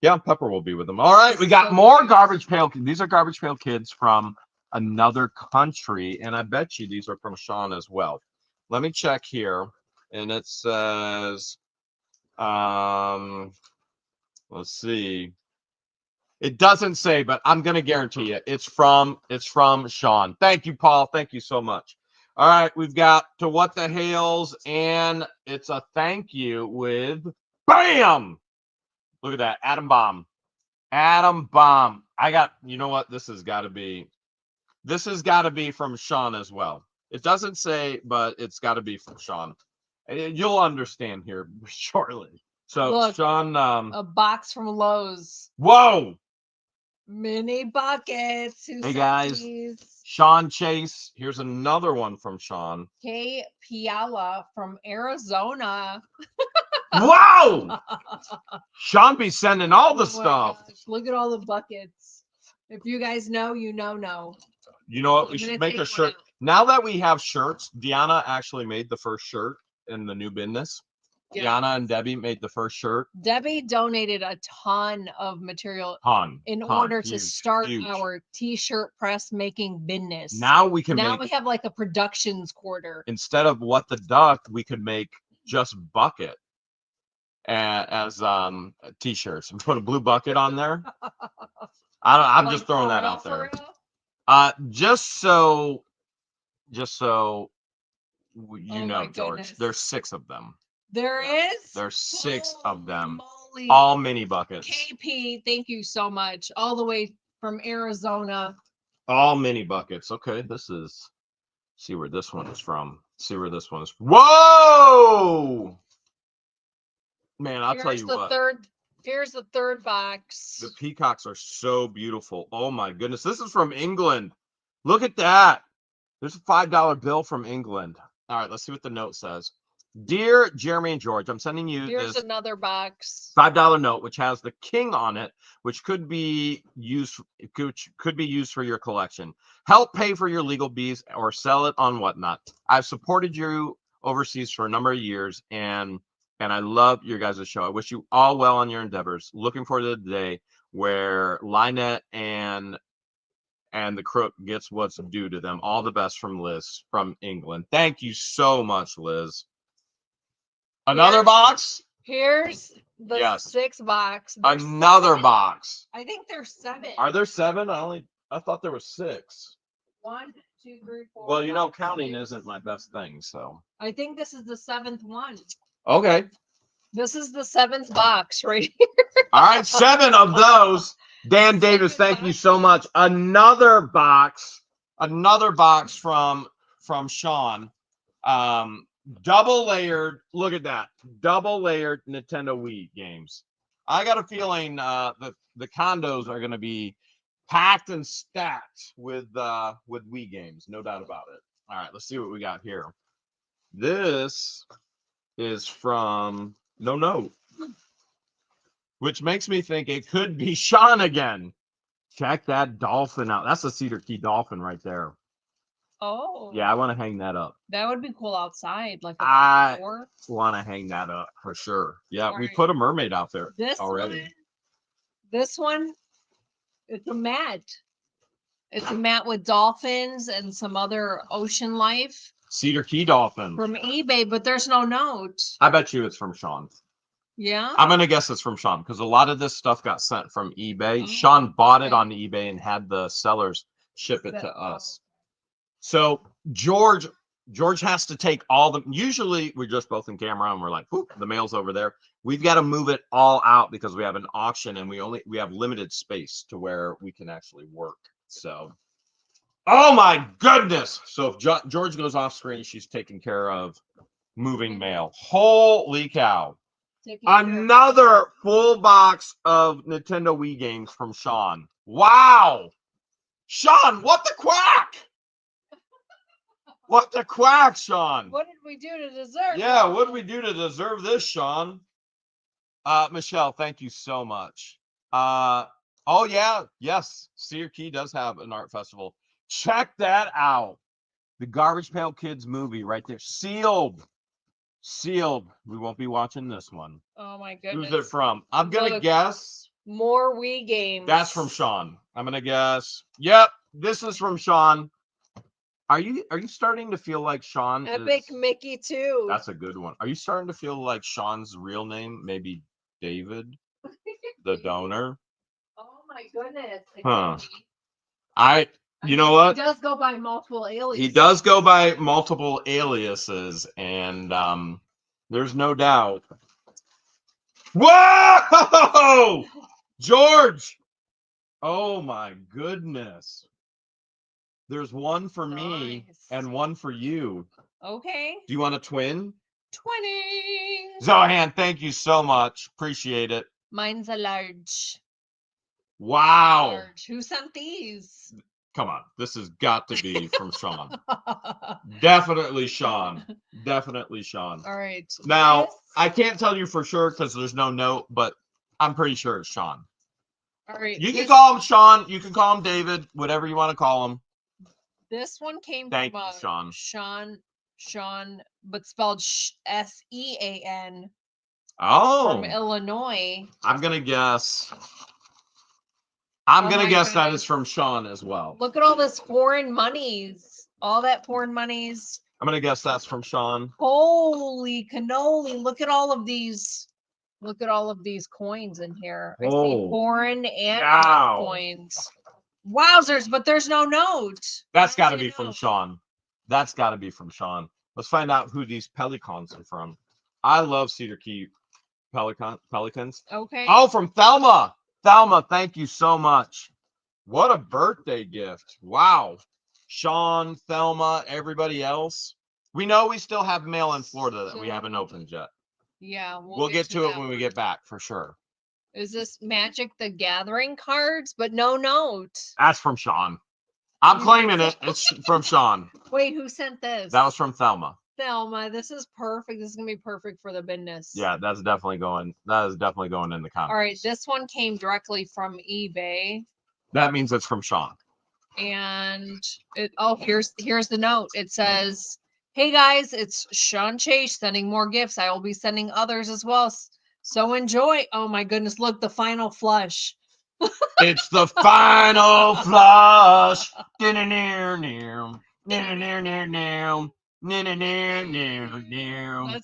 [SPEAKER 2] Yeah, Pepper will be with them. All right, we got more Garbage Pail. These are Garbage Pail Kids from another country, and I bet you these are from Sean as well. Let me check here, and it says, let's see. It doesn't say, but I'm gonna guarantee it. It's from Sean. Thank you, Paul. Thank you so much. All right, we've got to What the Hales, and it's a thank you with bam. Look at that, Atom Bomb. Atom Bomb. I got. You know what? This has got to be. This has got to be from Sean as well. It doesn't say, but it's got to be from Sean. You'll understand here shortly. So look, Sean,
[SPEAKER 1] a box from Lowe's.
[SPEAKER 2] Whoa.
[SPEAKER 1] Mini buckets.
[SPEAKER 2] Hey guys, Sean Chase. Here's another one from Sean.
[SPEAKER 1] Kay Piala from Arizona.
[SPEAKER 2] Wow. Sean be sending all the stuff.
[SPEAKER 1] Gosh. Look at all the buckets. If you guys know, you know.
[SPEAKER 2] You know what? We should make a shirt. Now that we have shirts, Deanna actually made the first shirt in the new business. Yeah. Deanna and Debbie made the first shirt.
[SPEAKER 1] Debbie donated a ton of material in order to start our t-shirt press making business.
[SPEAKER 2] Now we can
[SPEAKER 1] we have like a productions quarter.
[SPEAKER 2] Instead of What the Duck, we could make just Bucket as t-shirts and put a blue bucket on there. I'm just throwing that out there. Just so you know, George, there's 6 of them.
[SPEAKER 1] There is?
[SPEAKER 2] There's 6 of them. Moly. All mini buckets.
[SPEAKER 1] KP, thank you so much. All the way from Arizona.
[SPEAKER 2] All mini buckets. Okay, this is. See where this one is from. Whoa! Man, I'll tell you what.
[SPEAKER 1] Here's the third box.
[SPEAKER 2] The peacocks are so beautiful. Oh my goodness. This is from England. Look at that. There's a $5 bill from England. All right, let's see what the note says. Dear Jeremy and George, I'm sending you
[SPEAKER 1] this another box.
[SPEAKER 2] $5 note which has the king on it, which could be used for your collection. Help pay for your legal fees or sell it on whatnot. I've supported you overseas for a number of years, and I love your guys' show. I wish you all well on your endeavors. Looking forward to the day where Lynette and the crook gets what's due to them. All the best from Liz from England. Thank you so much, Liz. Another box?
[SPEAKER 1] Here's the
[SPEAKER 2] Yes.
[SPEAKER 1] 6 box.
[SPEAKER 2] Another
[SPEAKER 1] 7.
[SPEAKER 2] box.
[SPEAKER 1] I think there's 7.
[SPEAKER 2] Are there 7? I thought there was 6.
[SPEAKER 1] 1, 2, 3, 4.
[SPEAKER 2] Well, you know,
[SPEAKER 1] 5,
[SPEAKER 2] counting
[SPEAKER 1] 6.
[SPEAKER 2] isn't my best thing, so.
[SPEAKER 1] I think this is the 7th one.
[SPEAKER 2] Okay.
[SPEAKER 1] This is the 7th box right here.
[SPEAKER 2] All right, 7 of those. Dan Davis, thank you so much. Another box from Sean. Double layered. Look at that. Double layered Nintendo Wii games. I got a feeling the condos are going to be packed and stacked with Wii games, no doubt about it. All right, let's see what we got here. This is from No Note, which makes me think it could be Sean again. Check that dolphin out. That's a Cedar Key dolphin right there.
[SPEAKER 1] Oh.
[SPEAKER 2] Yeah, I want to hang that up.
[SPEAKER 1] That would be cool outside. Like
[SPEAKER 2] I want to hang that up for sure. Yeah, we put a mermaid out there already.
[SPEAKER 1] This one, it's a mat. It's a mat with dolphins and some other ocean life.
[SPEAKER 2] Cedar Key dolphin.
[SPEAKER 1] From eBay, but there's no note.
[SPEAKER 2] I bet you it's from Sean.
[SPEAKER 1] Yeah?
[SPEAKER 2] I'm going to guess it's from Sean because a lot of this stuff got sent from eBay. Oh, Sean bought it on eBay and had the sellers ship it to us. So George has to take all the, usually we're just both in camera and we're like, whoop, the mail's over there. We've got to move it all out because we have an auction and we have limited space to where we can actually work. So, oh my goodness. So if George goes off screen, she's taking care of moving mail. Holy cow. Another full box of Nintendo Wii games from Sean. Wow. Sean, what the quack? What the quack, Sean?
[SPEAKER 1] What did we do to deserve
[SPEAKER 2] Yeah, what did we do to deserve this, Sean? Michelle, thank you so much. Oh yeah, yes, Cedar Key does have an art festival. Check that out. The Garbage Pail Kids movie right there. Sealed. We won't be watching this one.
[SPEAKER 1] Oh my goodness.
[SPEAKER 2] Who's it from? I'm gonna guess.
[SPEAKER 1] More Wii games.
[SPEAKER 2] That's from Sean. I'm gonna guess. Yep, this is from Sean. Are you starting to feel like Sean?
[SPEAKER 1] Epic Mickey 2.
[SPEAKER 2] That's a good one. Are you starting to feel like Sean's real name? Maybe David, the donor.
[SPEAKER 1] Oh my goodness.
[SPEAKER 2] Huh. You know what?
[SPEAKER 1] He does go by multiple aliases.
[SPEAKER 2] He does go by multiple aliases, and there's no doubt. Whoa! George! Oh my goodness. There's one for me and one for you.
[SPEAKER 1] Okay.
[SPEAKER 2] Do you want a twin?
[SPEAKER 1] Twinning.
[SPEAKER 2] Zohan, thank you so much. Appreciate it.
[SPEAKER 1] Mine's a large.
[SPEAKER 2] Wow.
[SPEAKER 1] Large. Who sent these?
[SPEAKER 2] Come on. This has got to be from Sean. Definitely Sean. Definitely Sean.
[SPEAKER 1] All right.
[SPEAKER 2] Now, I can't tell you for sure because there's no note, but I'm pretty sure it's Sean.
[SPEAKER 1] All right.
[SPEAKER 2] You can call him Sean. You can call him David. Whatever you want to call him.
[SPEAKER 1] This one came
[SPEAKER 2] from
[SPEAKER 1] Sean, but spelled Sean.
[SPEAKER 2] Oh.
[SPEAKER 1] From Illinois.
[SPEAKER 2] I'm gonna guess. That is from Sean as well.
[SPEAKER 1] Look at all this foreign monies. All that foreign monies.
[SPEAKER 2] I'm gonna guess that's from Sean.
[SPEAKER 1] Holy cannoli! Look at all of these. Look at all of these coins in here. I see foreign and coins. Wowzers, but there's no note.
[SPEAKER 2] That's got to be from Sean. That's got to be from Sean. Let's find out who these pelicans are from. I love Cedar Key pelicans.
[SPEAKER 1] Okay.
[SPEAKER 2] Oh, from Thelma. Thelma, thank you so much. What a birthday gift. Wow. Sean, Thelma, everybody else. We know we still have mail in Florida that we haven't opened yet.
[SPEAKER 1] Yeah.
[SPEAKER 2] We'll get to it when we get back for sure.
[SPEAKER 1] Is this Magic the Gathering cards? But no note.
[SPEAKER 2] That's from Sean. I'm claiming it. It's from Sean.
[SPEAKER 1] Wait, who sent this?
[SPEAKER 2] That was from Thelma.
[SPEAKER 1] Thelma, this is perfect. This is gonna be perfect for the business.
[SPEAKER 2] Yeah, that's definitely going. That is definitely going in the comments.
[SPEAKER 1] All right, this one came directly from eBay.
[SPEAKER 2] That means it's from Sean.
[SPEAKER 1] And here's the note. It says, "Hey guys, it's Sean Chase sending more gifts. I will be sending others as well. So enjoy." Oh my goodness, look, the final flush.
[SPEAKER 2] It's the final flush.
[SPEAKER 1] That's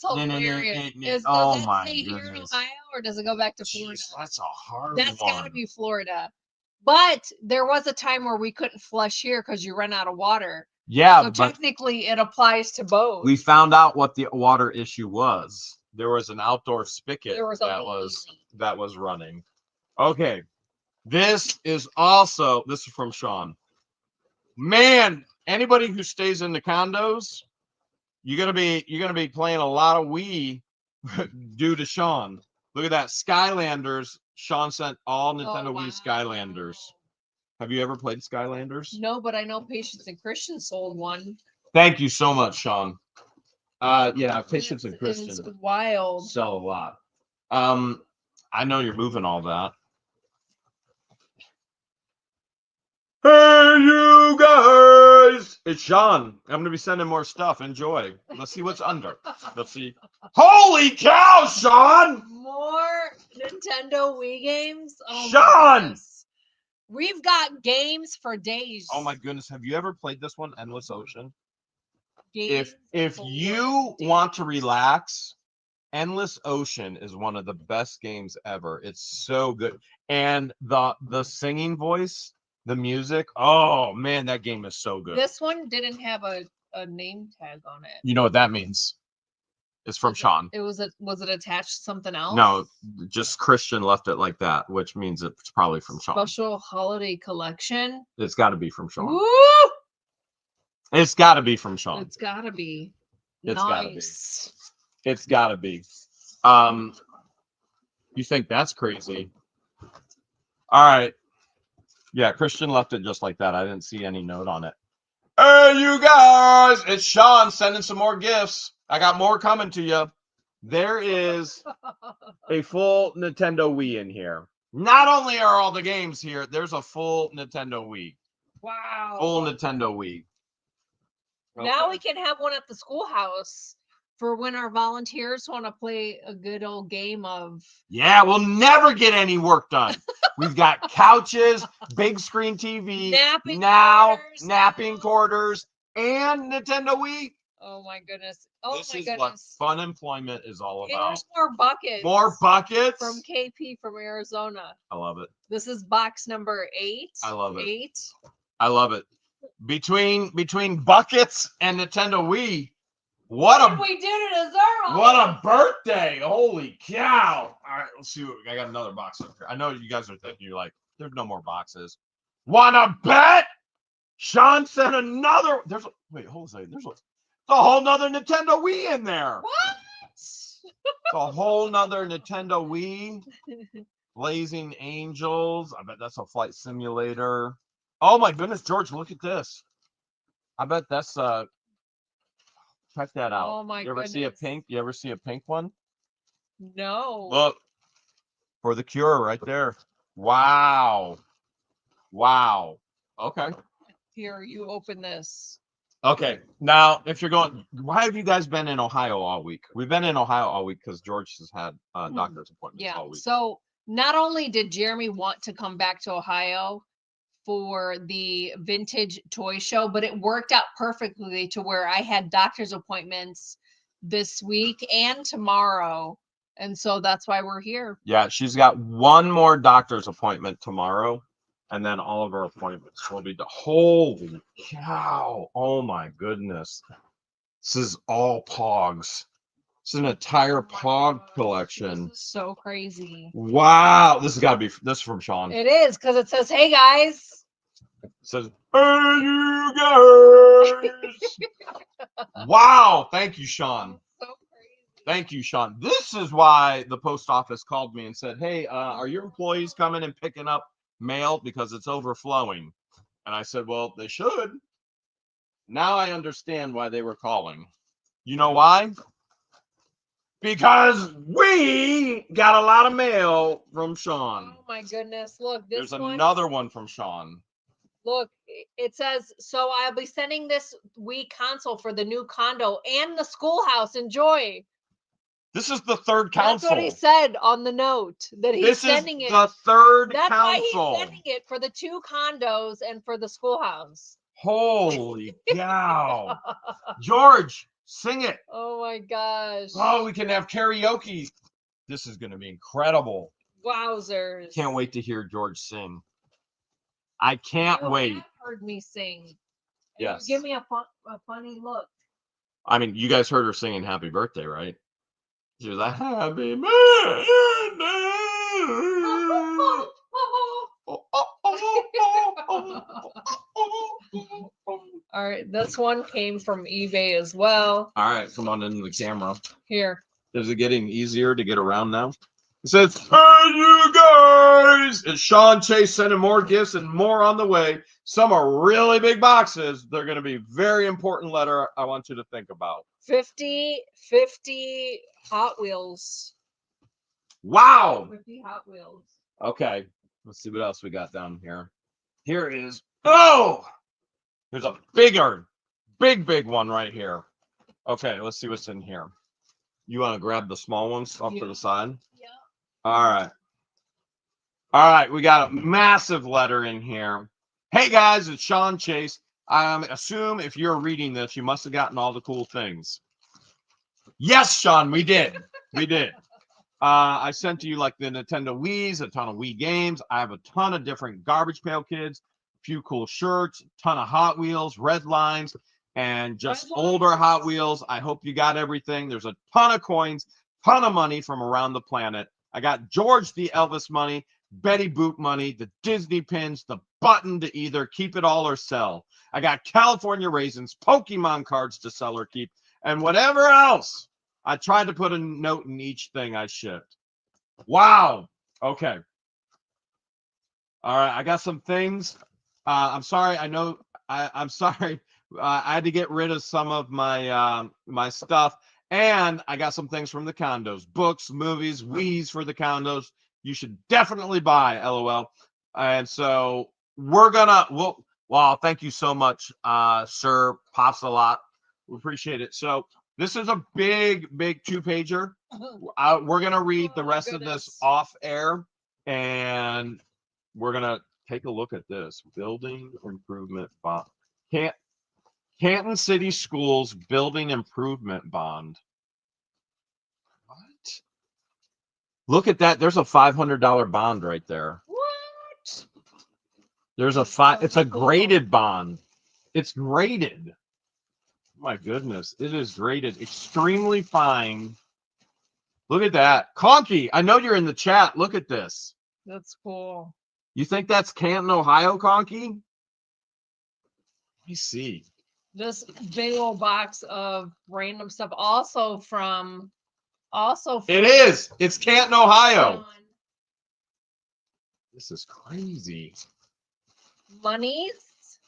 [SPEAKER 1] hilarious. Does
[SPEAKER 2] Oh
[SPEAKER 1] that
[SPEAKER 2] my
[SPEAKER 1] stay here in
[SPEAKER 2] goodness.
[SPEAKER 1] Ohio or does it go back to Florida?
[SPEAKER 2] Jeez, that's a hard
[SPEAKER 1] That's
[SPEAKER 2] one.
[SPEAKER 1] got to be Florida. But there was a time where we couldn't flush here because you run out of water.
[SPEAKER 2] Yeah,
[SPEAKER 1] So
[SPEAKER 2] but
[SPEAKER 1] technically it applies to both.
[SPEAKER 2] we found out what the water issue was. There was an outdoor spigot
[SPEAKER 1] There was
[SPEAKER 2] that was running. Okay. This is from Sean. Man, anybody who stays in the condos, you're gonna be playing a lot of Wii due to Sean. Look at that. Skylanders. Sean sent all Nintendo Wii Skylanders. Have you ever played Skylanders?
[SPEAKER 1] No, but I know Patience and Christian sold one.
[SPEAKER 2] Thank you so much, Sean. Yeah, Patience and Christian
[SPEAKER 1] is wild.
[SPEAKER 2] sell a lot. I know you're moving all that. Hey, you guys! It's Sean. I'm gonna be sending more stuff. Enjoy. Let's see what's under. Let's see. Holy cow, Sean!
[SPEAKER 1] More Nintendo Wii games. Oh
[SPEAKER 2] Sean!
[SPEAKER 1] We've got games for days.
[SPEAKER 2] Oh my goodness! Have you ever played this one, Endless Ocean?
[SPEAKER 1] Games
[SPEAKER 2] if you want to relax, Endless Ocean is one of the best games ever. It's so good, and the singing voice, the music. Oh man, that game is so good.
[SPEAKER 1] This one didn't have a name tag on it.
[SPEAKER 2] You know what that means? It's from Sean.
[SPEAKER 1] Was it attached to something else?
[SPEAKER 2] No, just Christian left it like that, which means it's probably from Sean.
[SPEAKER 1] Special holiday collection.
[SPEAKER 2] It's got to be from Sean.
[SPEAKER 1] Woo!
[SPEAKER 2] It's got to be from Sean.
[SPEAKER 1] It's got to be.
[SPEAKER 2] It's
[SPEAKER 1] nice.
[SPEAKER 2] Gotta be. It's got to be. You think that's crazy? All right. Yeah, Christian left it just like that. I didn't see any note on it. Hey, you guys! It's Sean sending some more gifts. I got more coming to you. There is a full Nintendo Wii in here. Not only are all the games here, there's a full Nintendo Wii.
[SPEAKER 1] Wow.
[SPEAKER 2] Full Nintendo Wii.
[SPEAKER 1] Okay. Now we can have one at the schoolhouse for when our volunteers want to play a good old game of.
[SPEAKER 2] Yeah, we'll never get any work done. We've got couches, big screen TV, napping quarters, and Nintendo Wii.
[SPEAKER 1] Oh my goodness. Oh
[SPEAKER 2] this
[SPEAKER 1] my
[SPEAKER 2] is
[SPEAKER 1] goodness.
[SPEAKER 2] what fun employment is all about.
[SPEAKER 1] Here's more buckets.
[SPEAKER 2] More buckets.
[SPEAKER 1] From KP from Arizona.
[SPEAKER 2] I love it.
[SPEAKER 1] This is box number 8.
[SPEAKER 2] I love it.
[SPEAKER 1] 8.
[SPEAKER 2] I love it. Between buckets and Nintendo Wii, what
[SPEAKER 1] we do to deserve
[SPEAKER 2] what a birthday. Holy cow. All right, let's see. I got another box up here. I know you guys are thinking, you're like, there's no more boxes. Wanna bet? Sean sent another. Wait, hold on a second. There's a whole nother Nintendo Wii in there.
[SPEAKER 1] What?
[SPEAKER 2] A whole nother Nintendo Wii. Blazing Angels. I bet that's a flight simulator. Oh my goodness, George, look at this. I bet that's check that out.
[SPEAKER 1] Oh my goodness.
[SPEAKER 2] You ever see a pink one?
[SPEAKER 1] No.
[SPEAKER 2] Look. For the Cure right there. Wow. Wow. Okay.
[SPEAKER 1] Here, you open this.
[SPEAKER 2] Okay. Now, if you're going, why have you guys been in Ohio all week? We've been in Ohio all week because George has had doctor's appointments all week.
[SPEAKER 1] So not only did Jeremy want to come back to Ohio for the vintage toy show, but it worked out perfectly to where I had doctor's appointments this week and tomorrow. And so that's why we're here.
[SPEAKER 2] Yeah, she's got one more doctor's appointment tomorrow. And then all of our appointments will be holy cow. Oh my goodness. This is all Pogs. It's an entire Pog collection.
[SPEAKER 1] This is so crazy.
[SPEAKER 2] Wow. This has got to be, this is from Sean.
[SPEAKER 1] It is, because it says, hey guys.
[SPEAKER 2] It says, hey you guys. Wow. Thank you, Sean.
[SPEAKER 1] So crazy.
[SPEAKER 2] Thank you, Sean. This is why the post office called me and said, hey, are your employees coming and picking up mail because it's overflowing? And I said, well, they should. Now I understand why they were calling. You know why? Because we got a lot of mail from Sean.
[SPEAKER 1] Oh my goodness. Look,
[SPEAKER 2] there's another one from Sean.
[SPEAKER 1] Look, it says, so I'll be sending this Wii console for the new condo and the schoolhouse. Enjoy.
[SPEAKER 2] This is the third console.
[SPEAKER 1] That's what he said on the note, that he's sending it.
[SPEAKER 2] This is the third console.
[SPEAKER 1] That's why he's sending it for the 2 condos and for the schoolhouse.
[SPEAKER 2] Holy cow. George, sing it.
[SPEAKER 1] Oh my gosh.
[SPEAKER 2] Oh, we can have karaoke. This is going to be incredible.
[SPEAKER 1] Wowzers.
[SPEAKER 2] Can't wait to hear George sing. I can't wait.
[SPEAKER 1] You heard me sing.
[SPEAKER 2] Yes.
[SPEAKER 1] You give me a funny look.
[SPEAKER 2] I mean, you guys heard her singing Happy Birthday, right? She was like, Happy Birthday.
[SPEAKER 1] All right, this one came from eBay as well.
[SPEAKER 2] All right, come on into the camera.
[SPEAKER 1] Here.
[SPEAKER 2] Is it getting easier to get around now? It says, hey, you guys! It's Sean Chase sending more gifts and more on the way. Some are really big boxes. They're going to be very important letter I want you to think about.
[SPEAKER 1] 50 Hot Wheels.
[SPEAKER 2] Wow!
[SPEAKER 1] 50 Hot Wheels.
[SPEAKER 2] Okay, let's see what else we got down here. Here is, oh! There's a big one right here. Okay, let's see what's in here. You want to grab the small ones off to the side?
[SPEAKER 1] Yeah.
[SPEAKER 2] All right. All right, we got a massive letter in here. Hey guys, it's Sean Chase. I assume if you're reading this, you must have gotten all the cool things. Yes, Sean, we did. We did. I sent to you like the Nintendo Wii's, a ton of Wii games. I have a ton of different Garbage Pail Kids, a few cool shirts, a ton of Hot Wheels, Red Lines, and just older Hot Wheels. I hope you got everything. There's a ton of coins, ton of money from around the planet. I got George the Elvis money, Betty Boop money, the Disney pins, the button to either keep it all or sell. I got California raisins, Pokemon cards to sell or keep, and whatever else. I tried to put a note in each thing I shipped. Wow. Okay. All right. I got some things. I'm sorry. I know. I'm sorry. I had to get rid of some of my my stuff, and I got some things from the condos, books, movies, Wii's for the condos. You should definitely buy. LOL. And so we're gonna. Well, thank you so much, sir. Pops a lot. We appreciate it. So this is a big 2-pager. We're gonna read the rest of this off air, and we're gonna take a look at this building improvement bond. Canton City Schools building improvement bond. What? Look at that. There's a $500 bond right there.
[SPEAKER 1] What?
[SPEAKER 2] There's a it's a graded bond. It's graded. My goodness, it is graded extremely fine. Look at that. Conky, I know you're in the chat. Look at this.
[SPEAKER 1] That's cool.
[SPEAKER 2] You think that's Canton, Ohio, Conky? Let me see.
[SPEAKER 1] This big old box of random stuff also from
[SPEAKER 2] it is. It's Canton, Ohio. This is crazy.
[SPEAKER 1] Monies.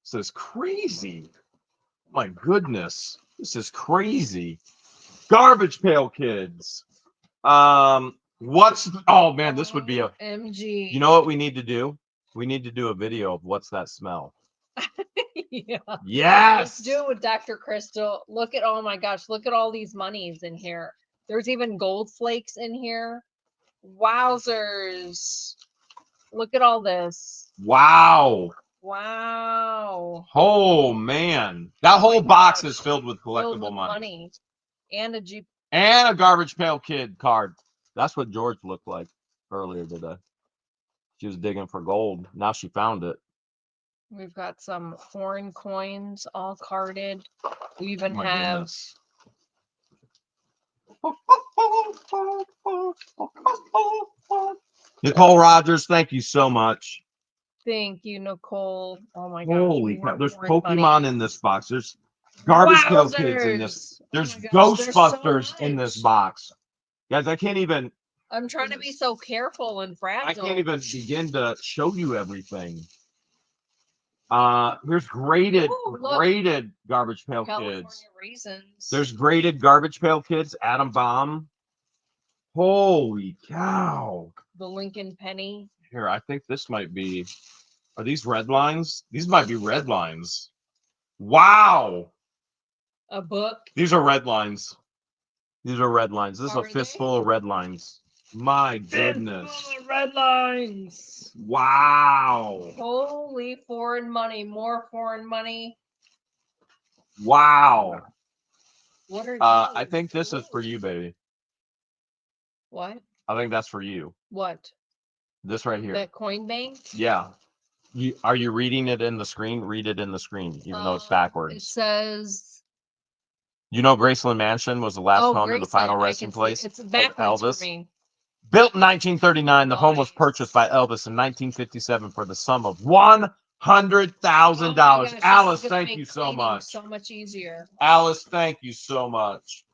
[SPEAKER 2] This is crazy. My goodness. This is crazy. Garbage Pail Kids. Oh man, this would be a
[SPEAKER 1] MG.
[SPEAKER 2] You know what we need to do? We need to do a video of what's that smell.
[SPEAKER 1] Yeah.
[SPEAKER 2] Yes.
[SPEAKER 1] Let's do it with Dr. Crystal. Look at, oh my gosh, look at all these monies in here. There's even gold flakes in here. Wowzers. Look at all this.
[SPEAKER 2] Wow.
[SPEAKER 1] Wow.
[SPEAKER 2] Oh man. That whole box is filled with collectible money.
[SPEAKER 1] And a Jeep.
[SPEAKER 2] And a Garbage Pail Kid card. That's what George looked like earlier today. She was digging for gold. Now she found it.
[SPEAKER 1] We've got some foreign coins all carded. We even have
[SPEAKER 2] Nicole Rogers, thank you so much.
[SPEAKER 1] Thank you, Nicole. Oh my god.
[SPEAKER 2] Holy cow. There's Pokemon in this box. There's Garbage Pail Kids in this. There's Ghostbusters in this box. Guys, I can't even.
[SPEAKER 1] I'm trying to be so careful and fragile.
[SPEAKER 2] I can't even begin to show you everything. There's graded Garbage Pail Kids.
[SPEAKER 1] Raisins.
[SPEAKER 2] There's graded Garbage Pail Kids. Atom Bomb. Holy cow.
[SPEAKER 1] The Lincoln Penny.
[SPEAKER 2] Here, I think this might be. Are these red lines? These might be red lines. Wow.
[SPEAKER 1] A book.
[SPEAKER 2] These are red lines. These are red lines. This is a fistful of red lines. My goodness.
[SPEAKER 1] Red lines.
[SPEAKER 2] Wow.
[SPEAKER 1] Holy foreign money. More foreign money.
[SPEAKER 2] Wow.
[SPEAKER 1] What are
[SPEAKER 2] I think this is for you, baby.
[SPEAKER 1] What?
[SPEAKER 2] I think that's for you.
[SPEAKER 1] What?
[SPEAKER 2] This right here.
[SPEAKER 1] That coin bank?
[SPEAKER 2] Yeah. Are you reading it in the screen? Read it in the screen, even though it's backwards.
[SPEAKER 1] It says.
[SPEAKER 2] You know, Graceland Mansion was the last home to the final resting place
[SPEAKER 1] It's
[SPEAKER 2] of
[SPEAKER 1] backwards
[SPEAKER 2] Elvis.
[SPEAKER 1] for me.
[SPEAKER 2] Built in 1939, the home was purchased by Elvis in 1957 for the sum of $100,000. Alice, thank you so much.
[SPEAKER 1] So much easier.
[SPEAKER 2] Alice, thank you so much.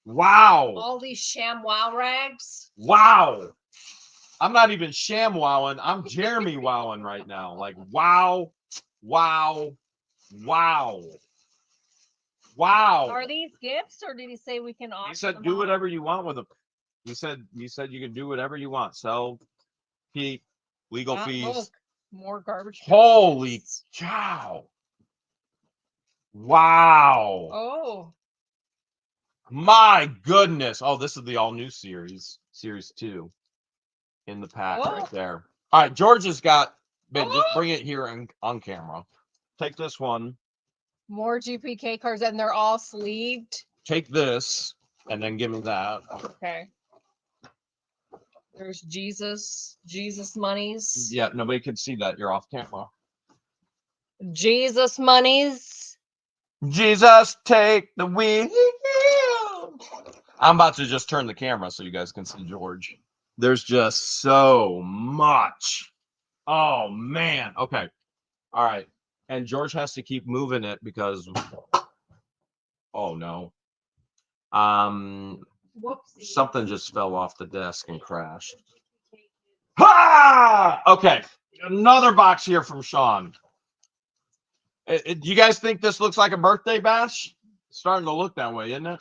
[SPEAKER 2] Wow.
[SPEAKER 1] All these sham wow rags.
[SPEAKER 2] Wow. I'm not even sham wowing. I'm Jeremy wowing right now. Like, wow, wow, wow. Wow.
[SPEAKER 1] Are these gifts, or did he say we can auction?
[SPEAKER 2] He said do whatever you want with them. He said you can do whatever you want. Sell, keep, legal fees.
[SPEAKER 1] Look, more garbage.
[SPEAKER 2] Holy cow. Wow.
[SPEAKER 1] Oh.
[SPEAKER 2] My goodness. Oh, this is the all new series 2 in the pack right there. All right, George has got, Ben, just bring it here on camera. Take this one.
[SPEAKER 1] More GPK cards, and they're all sleeved.
[SPEAKER 2] Take this, and then give me that.
[SPEAKER 1] Okay. There's Jesus monies.
[SPEAKER 2] Yeah, nobody can see that. You're off camera.
[SPEAKER 1] Jesus monies.
[SPEAKER 2] Jesus, take the wheel. I'm about to just turn the camera so you guys can see George. There's just so much. Oh, man. Okay. All right. And George has to keep moving it because, oh, no.
[SPEAKER 1] Whoopsie.
[SPEAKER 2] Something just fell off the desk and crashed. Ha! Okay. Another box here from Sean. Do you guys think this looks like a birthday bash? It's starting to look that way, isn't it?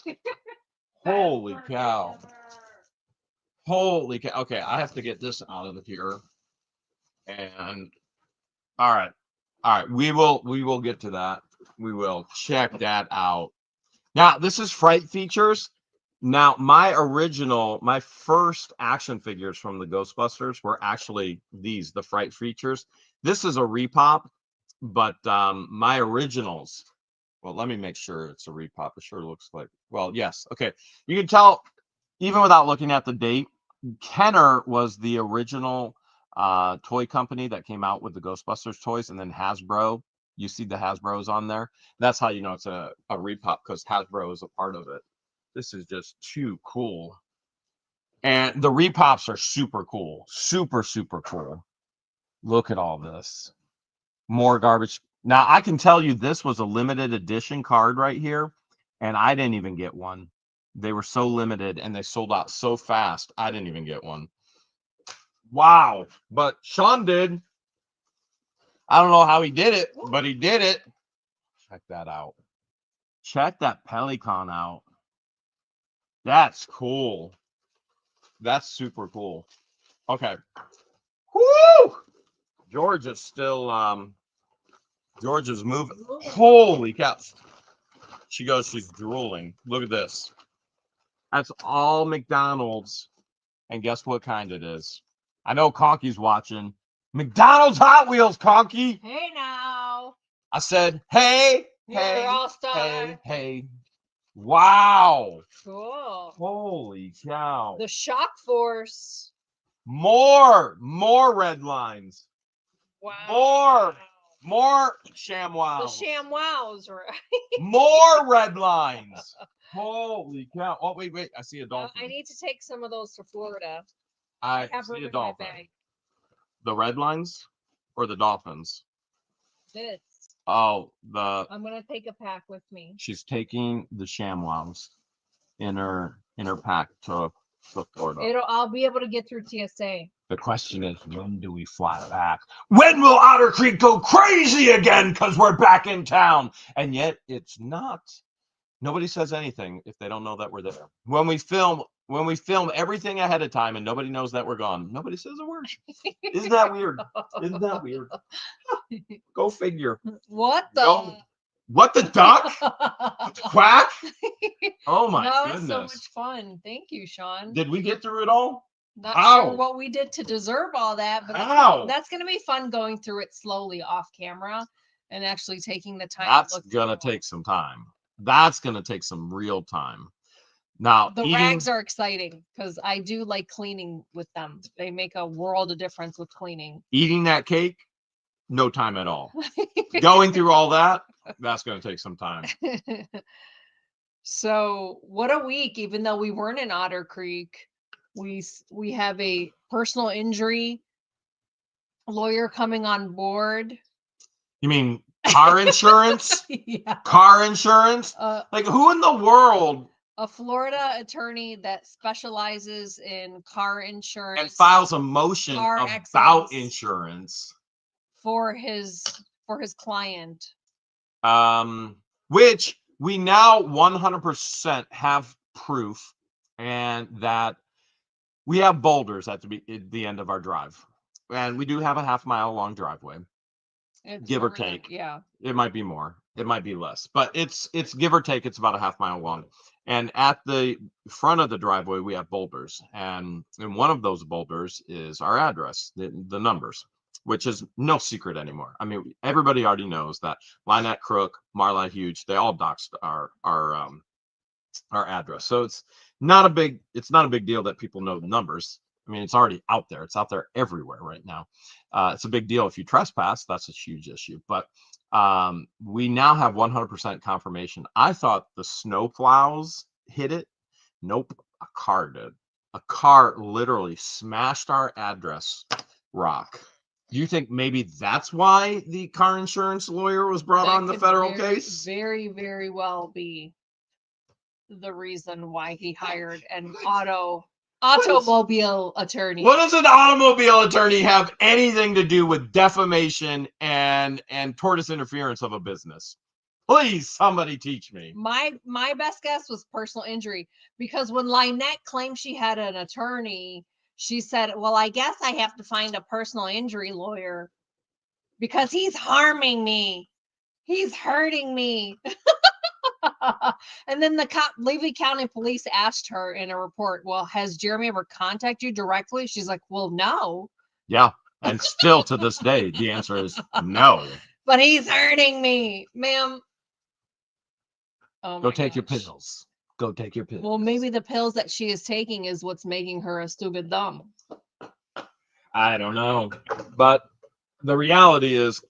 [SPEAKER 2] Holy cow. Holy cow. Okay, I have to get this out of here. And all right. We will get to that. We will check that out. Now, this is Fright Features. Now, my first action figures from the Ghostbusters were actually these, the Fright Features. This is a repop, but my originals, well, let me make sure it's a repop. It sure looks like, well, yes. Okay. You can tell, even without looking at the date, Kenner was the original toy company that came out with the Ghostbusters toys, and then Hasbro. You see the Hasbro's on there. That's how you know it's a repop, because Hasbro is a part of it. This is just too cool. And the repops are super cool. Super, super cool. Look at all this. More garbage. Now, I can tell you this was a limited edition card right here, and I didn't even get one. They were so limited, and they sold out so fast, I didn't even get one. Wow. But Sean did. I don't know how he did it, but he did it. Check that out. Check that Pelican out. That's cool. That's super cool. Okay. Woo! George is still George is moving. Holy cow. She's drooling. Look at this. That's all McDonald's. And guess what kind it is? I know Conky's watching. McDonald's Hot Wheels, Conky.
[SPEAKER 1] Hey now.
[SPEAKER 2] I said, hey,
[SPEAKER 1] You're all star.
[SPEAKER 2] hey. Wow.
[SPEAKER 1] Cool.
[SPEAKER 2] Holy cow.
[SPEAKER 1] The Shock Force.
[SPEAKER 2] More red lines.
[SPEAKER 1] Wow.
[SPEAKER 2] More ShamWows.
[SPEAKER 1] The ShamWows, right?
[SPEAKER 2] More red lines. Holy cow. Oh, wait. I see a dolphin.
[SPEAKER 1] I need to take some of those to Florida.
[SPEAKER 2] I see a dolphin. The red lines or the dolphins?
[SPEAKER 1] This.
[SPEAKER 2] Oh,
[SPEAKER 1] I'm gonna take a pack with me.
[SPEAKER 2] She's taking the ShamWows in her pack to Florida.
[SPEAKER 1] I'll be able to get through TSA.
[SPEAKER 2] The question is, when do we fly back? When will Otter Creek go crazy again? Because we're back in town. And yet it's not. Nobody says anything if they don't know that we're there. When we film everything ahead of time and nobody knows that we're gone, nobody says a word. Isn't that weird? Go figure.
[SPEAKER 1] What the?
[SPEAKER 2] What the duck? Quack? Oh my goodness.
[SPEAKER 1] That was so much fun. Thank you, Sean.
[SPEAKER 2] Did we get through it all?
[SPEAKER 1] Not sure what we did to deserve all that, but that's going to be fun going through it slowly off camera. and actually taking the time.
[SPEAKER 2] That's gonna take some time. That's gonna take some real time. Now,
[SPEAKER 1] the rags are exciting because I do like cleaning with them. They make a world of difference with cleaning.
[SPEAKER 2] Eating that cake, no time at all. Going through all that, that's gonna take some time.
[SPEAKER 1] So what a week! Even though we weren't in Otter Creek, we have a personal injury lawyer coming on board.
[SPEAKER 2] You mean car insurance?
[SPEAKER 1] Yeah.
[SPEAKER 2] Car insurance? Like, who in the world?
[SPEAKER 1] A Florida attorney that specializes in car insurance
[SPEAKER 2] and files a motion about insurance
[SPEAKER 1] for his client.
[SPEAKER 2] Which we now 100% have proof, and that we have boulders at the end of our drive, and we do have a half-mile long driveway. Give or take.
[SPEAKER 1] Yeah.
[SPEAKER 2] It might be more. It might be less. But it's give or take, it's about a half-mile long. And at the front of the driveway, we have boulders. And one of those boulders is our address, the numbers, which is no secret anymore. I mean, everybody already knows that Lynette Crook, Marla Huge, they all doxed our address. So it's not a big deal that people know the numbers. I mean, it's already out there. It's out there everywhere right now. It's a big deal if you trespass. That's a huge issue. But we now have 100% confirmation. I thought the snow plows hit it. Nope, a car did. A car literally smashed our address rock. Do you think maybe that's why the car insurance lawyer was brought on the federal case?
[SPEAKER 1] Very, very well be the reason why he hired an automobile attorney.
[SPEAKER 2] What does an automobile attorney have anything to do with defamation and tortious interference of a business? Please, somebody teach me.
[SPEAKER 1] My best guess was personal injury, because when Lynette claimed she had an attorney, she said, well, I guess I have to find a personal injury lawyer because he's harming me. He's hurting me. And then the Levy County Police asked her in a report, well, has Jeremy ever contacted you directly? She's like, well, no.
[SPEAKER 2] Yeah. And still to this day, the answer is no.
[SPEAKER 1] But he's hurting me, ma'am. Oh,
[SPEAKER 2] go take your pills. Go take your pills.
[SPEAKER 1] Well, maybe the pills that she is taking is what's making her a stupid dumb.
[SPEAKER 2] I don't know. But the reality is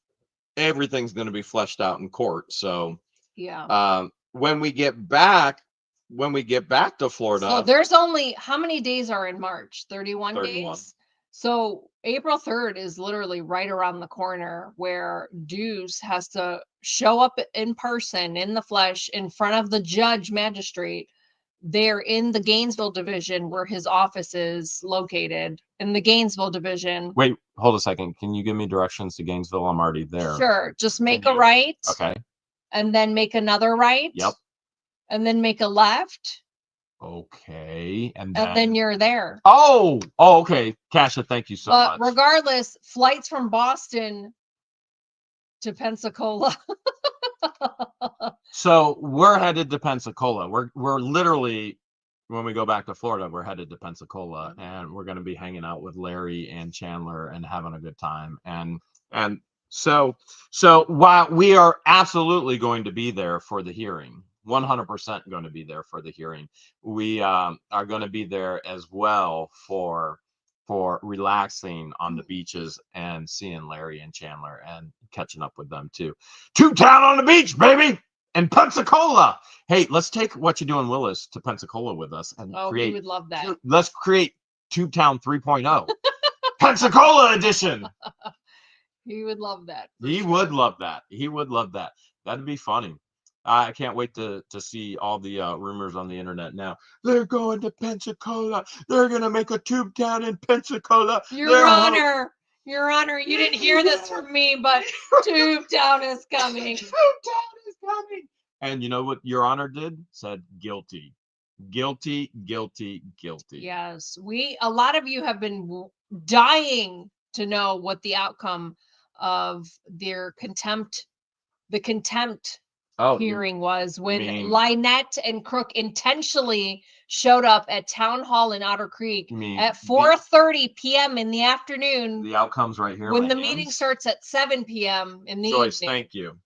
[SPEAKER 2] everything's going to be fleshed out in court. So
[SPEAKER 1] yeah.
[SPEAKER 2] When we get back to Florida.
[SPEAKER 1] So there's only, how many days are in March? 31 days. So April 3rd is literally right around the corner, where Deuce has to show up in person, in the flesh, in front of the judge magistrate. They're in the Gainesville division, where his office is located, in the Gainesville division.
[SPEAKER 2] Wait, hold a second. Can you give me directions to Gainesville? I'm already there.
[SPEAKER 1] Sure. Just make a right.
[SPEAKER 2] Okay.
[SPEAKER 1] And then make another right.
[SPEAKER 2] Yep.
[SPEAKER 1] And then make a left.
[SPEAKER 2] Okay. And
[SPEAKER 1] then you're there.
[SPEAKER 2] Oh, okay. Kasha, thank you so much.
[SPEAKER 1] Regardless, flights from Boston to Pensacola.
[SPEAKER 2] So we're headed to Pensacola. We're literally, when we go back to Florida, we're headed to Pensacola, and we're going to be hanging out with Larry and Chandler and having a good time. And so while we are absolutely going to be there for the hearing, 100% going to be there for the hearing, we are going to be there as well for relaxing on the beaches and seeing Larry and Chandler and catching up with them too. Tubetown on the beach, baby, and Pensacola. Hey, let's take What You Doing Willis to Pensacola with us and create.
[SPEAKER 1] We would love that.
[SPEAKER 2] Let's create Tubetown 3.0, Pensacola edition.
[SPEAKER 1] He would love that.
[SPEAKER 2] He would love that. He would love that. That'd be funny. I can't wait to see all the rumors on the internet now. They're going to Pensacola. They're going to make a tube town in Pensacola.
[SPEAKER 1] Your Honor, you didn't hear this from me, but tube town is coming.
[SPEAKER 2] Tube town is coming. And you know what Your Honor did? Said guilty. Guilty, guilty, guilty.
[SPEAKER 1] Yes. A lot of you have been dying to know what the outcome of their contempt hearing was when Lynette and Crook intentionally showed up at Town Hall in Otter Creek at 4:30 p.m. in the afternoon.
[SPEAKER 2] The outcome's right here.
[SPEAKER 1] When the meeting starts at 7 p.m. in the
[SPEAKER 2] Joyce,
[SPEAKER 1] evening.
[SPEAKER 2] thank you.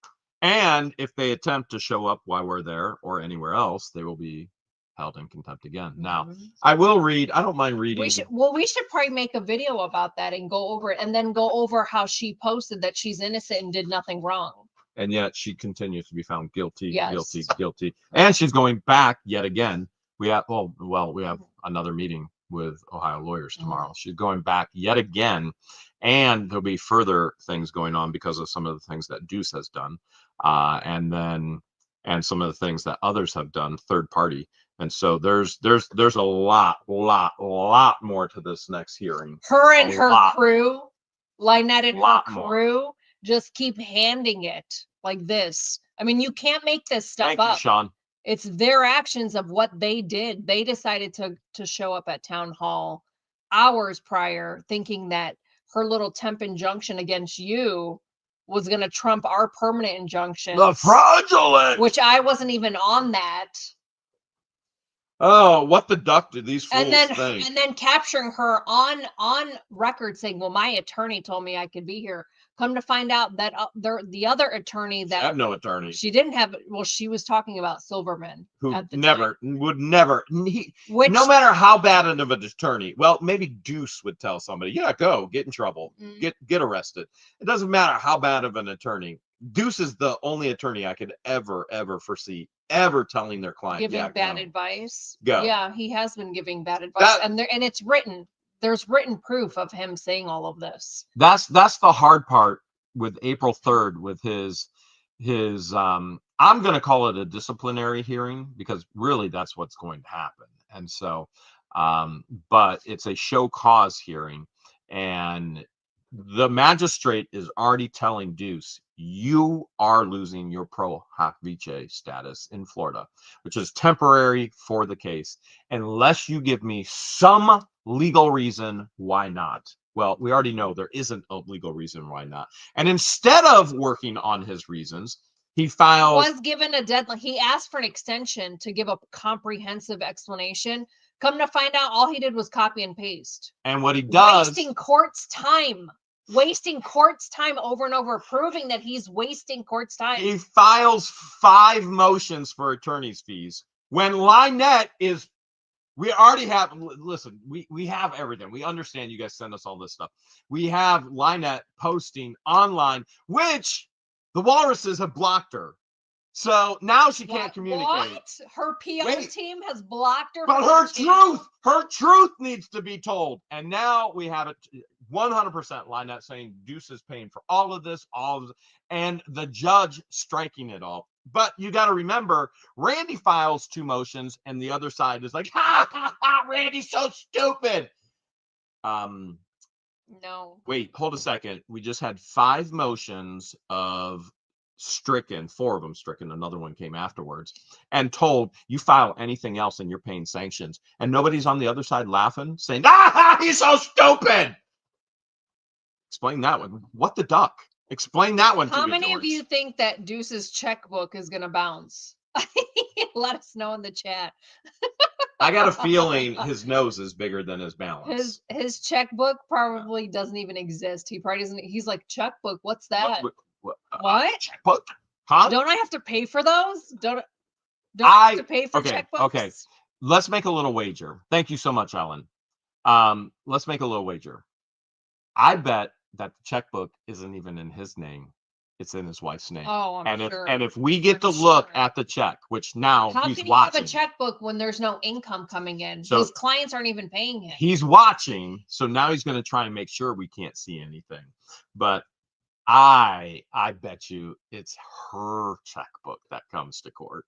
[SPEAKER 2] And if they attempt to show up while we're there or anywhere else, they will be held in contempt again. Now, I will read. I don't mind reading.
[SPEAKER 1] We should probably make a video about that and go over it, and then go over how she posted that she's innocent and did nothing wrong.
[SPEAKER 2] And yet she continues to be found guilty, guilty. And she's going back yet again. We have, we have another meeting with Ohio lawyers tomorrow. She's going back yet again. And there'll be further things going on because of some of the things that Deuce has done. And some of the things that others have done, third party. And so there's a lot more to this next hearing.
[SPEAKER 1] Her and her crew, Lynette and her crew, just keep handing it like this. I mean, you can't make this stuff up.
[SPEAKER 2] Thank you, Sean.
[SPEAKER 1] It's their actions of what they did. They decided to show up at Town Hall hours prior, thinking that her little temp injunction against you was going to trump our permanent injunction.
[SPEAKER 2] The fraudulent!
[SPEAKER 1] Which I wasn't even on that.
[SPEAKER 2] Oh, what the duck did these fools think?
[SPEAKER 1] And then capturing her on record saying, well, my attorney told me I could be here. Come to find out that the other attorney that...
[SPEAKER 2] I have no attorney.
[SPEAKER 1] She didn't have... Well, she was talking about Silverman.
[SPEAKER 2] Who would never... no matter how bad of an attorney... Well, maybe Deuce would tell somebody, yeah, go, get in trouble, get arrested. It doesn't matter how bad of an attorney. Deuce is the only attorney I could ever foresee ever telling their client
[SPEAKER 1] giving bad advice.
[SPEAKER 2] Go.
[SPEAKER 1] Yeah, he has been giving bad advice, and it's written. There's written proof of him saying all of this.
[SPEAKER 2] That's the hard part with April 3rd with his I'm going to call it a disciplinary hearing because really that's what's going to happen. And so but it's a show cause hearing, and the magistrate is already telling Deuce, you are losing your pro hoc vice status in Florida, which is temporary for the case, unless you give me some legal reason why not. Well, we already know there isn't a legal reason why not. And instead of working on his reasons, he was
[SPEAKER 1] given a deadline. He asked for an extension to give a comprehensive explanation. Come to find out, all he did was copy and paste.
[SPEAKER 2] And what he does...
[SPEAKER 1] Wasting court's time over and over, proving that he's wasting court's time.
[SPEAKER 2] He files 5 motions for attorney's fees. When Lynette is... We already have... Listen, we have everything. We understand you guys send us all this stuff. We have Lynette posting online, which the walruses have blocked her. So now she can't communicate.
[SPEAKER 1] What? Her PR team has blocked her.
[SPEAKER 2] But her truth needs to be told. And now we have it 100% Lynette saying Deuce is paying for all of this, and the judge striking it all. But you got to remember, Randy files 2 motions, and the other side is like, ha, Randy's so stupid.
[SPEAKER 1] No.
[SPEAKER 2] Wait, hold a second. We just had 5 motions of stricken, 4 of them stricken, another one came afterwards, and told you file anything else and you're paying sanctions, and nobody's on the other side laughing, saying, he's so stupid. Explain that one. What the duck? Explain that one.
[SPEAKER 1] How many of you think that Deuce's checkbook is gonna bounce? Let us know in the chat.
[SPEAKER 2] I got a feeling his nose is bigger than his balance.
[SPEAKER 1] His checkbook probably doesn't even exist. He probably doesn't. He's like, checkbook, what's that? What?
[SPEAKER 2] Checkbook? Huh?
[SPEAKER 1] Don't I have to pay for those? Don't I have to pay for checkbooks?
[SPEAKER 2] Okay. Let's make a little wager. Thank you so much, Ellen. Let's make a little wager. I bet that the checkbook isn't even in his name. It's in his wife's name.
[SPEAKER 1] Oh, I'm sure.
[SPEAKER 2] And if we get to look at the check, which now he's watching. How can you have
[SPEAKER 1] a checkbook when there's no income coming in?
[SPEAKER 2] So
[SPEAKER 1] his clients aren't even paying him.
[SPEAKER 2] He's watching, so now he's going to try and make sure we can't see anything. But I bet you it's her checkbook that comes to court.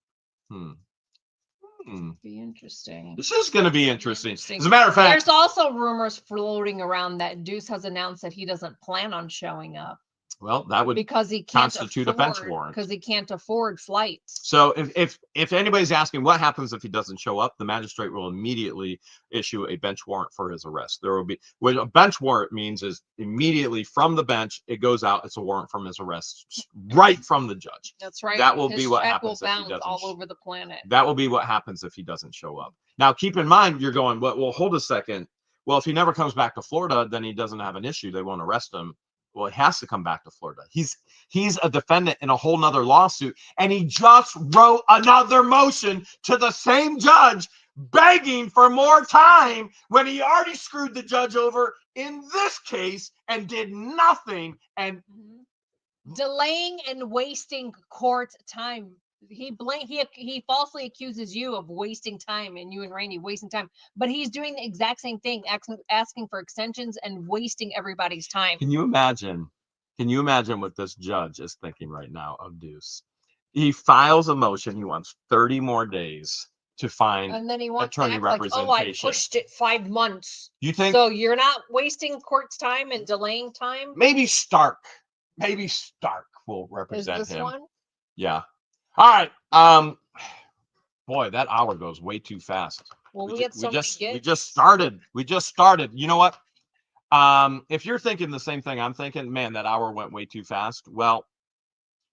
[SPEAKER 1] Be interesting.
[SPEAKER 2] This is going to be interesting. As a matter of fact,
[SPEAKER 1] there's also rumors floating around that Deuce has announced that he doesn't plan on showing up.
[SPEAKER 2] Well, that would
[SPEAKER 1] because he can't
[SPEAKER 2] constitute a bench warrant.
[SPEAKER 1] because he can't afford flights.
[SPEAKER 2] So if anybody's asking what happens if he doesn't show up, the magistrate will immediately issue a bench warrant for his arrest. There will be what a bench warrant means is immediately from the bench it goes out. It's a warrant from his arrest, right from the judge.
[SPEAKER 1] That's right.
[SPEAKER 2] That will
[SPEAKER 1] His
[SPEAKER 2] be what
[SPEAKER 1] check
[SPEAKER 2] happens
[SPEAKER 1] will
[SPEAKER 2] if he
[SPEAKER 1] bounce
[SPEAKER 2] doesn't.
[SPEAKER 1] all over the planet.
[SPEAKER 2] That will be what happens if he doesn't show up. Now, keep in mind, you're going, well, hold a second. Well, if he never comes back to Florida, then he doesn't have an issue. They won't arrest him. Well, he has to come back to Florida. He's a defendant in a whole nother lawsuit, and he just wrote another motion to the same judge begging for more time when he already screwed the judge over in this case and did nothing. And
[SPEAKER 1] delaying and wasting court time. He falsely accuses you of wasting time, and you and Randy wasting time, but he's doing the exact same thing, asking for extensions and wasting everybody's time.
[SPEAKER 2] Can you imagine what this judge is thinking right now of Deuce? He files a motion. He wants 30 more days to find
[SPEAKER 1] and then he wants
[SPEAKER 2] attorney representation.
[SPEAKER 1] Like, oh, I pushed it 5 months.
[SPEAKER 2] You think
[SPEAKER 1] so? You're not wasting court's time and delaying time.
[SPEAKER 2] Maybe Stark will represent
[SPEAKER 1] Is this
[SPEAKER 2] him.
[SPEAKER 1] One?
[SPEAKER 2] Yeah. All right. Boy, that hour goes way too fast.
[SPEAKER 1] Well, we just
[SPEAKER 2] started. You know what? If you're thinking the same thing I'm thinking, man, that hour went way too fast. Well,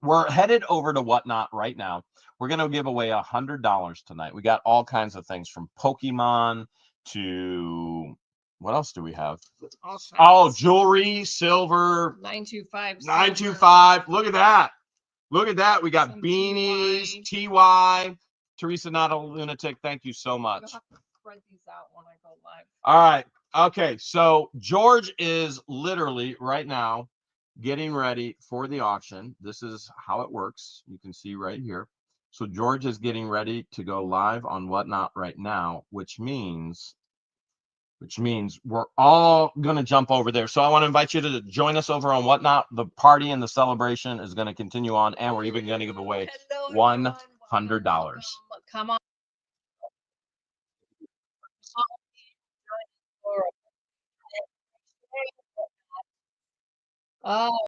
[SPEAKER 2] we're headed over to Whatnot right now. We're going to give away $100 tonight. We got all kinds of things from Pokemon to what else do we have? Oh, jewelry, silver.
[SPEAKER 1] 925.
[SPEAKER 2] 925. Look at that. Look at that. We got some beanies, TY. Teresa, not a lunatic. Thank you so much.
[SPEAKER 1] You'll have to spread these out when I go live.
[SPEAKER 2] All right. Okay. So George is literally right now getting ready for the auction. This is how it works. You can see right here. So George is getting ready to go live on Whatnot right now, which means we're all going to jump over there. So I want to invite you to join us over on Whatnot. The party and the celebration is going to continue on, and we're even going to give away $100.
[SPEAKER 1] Come on. Oh.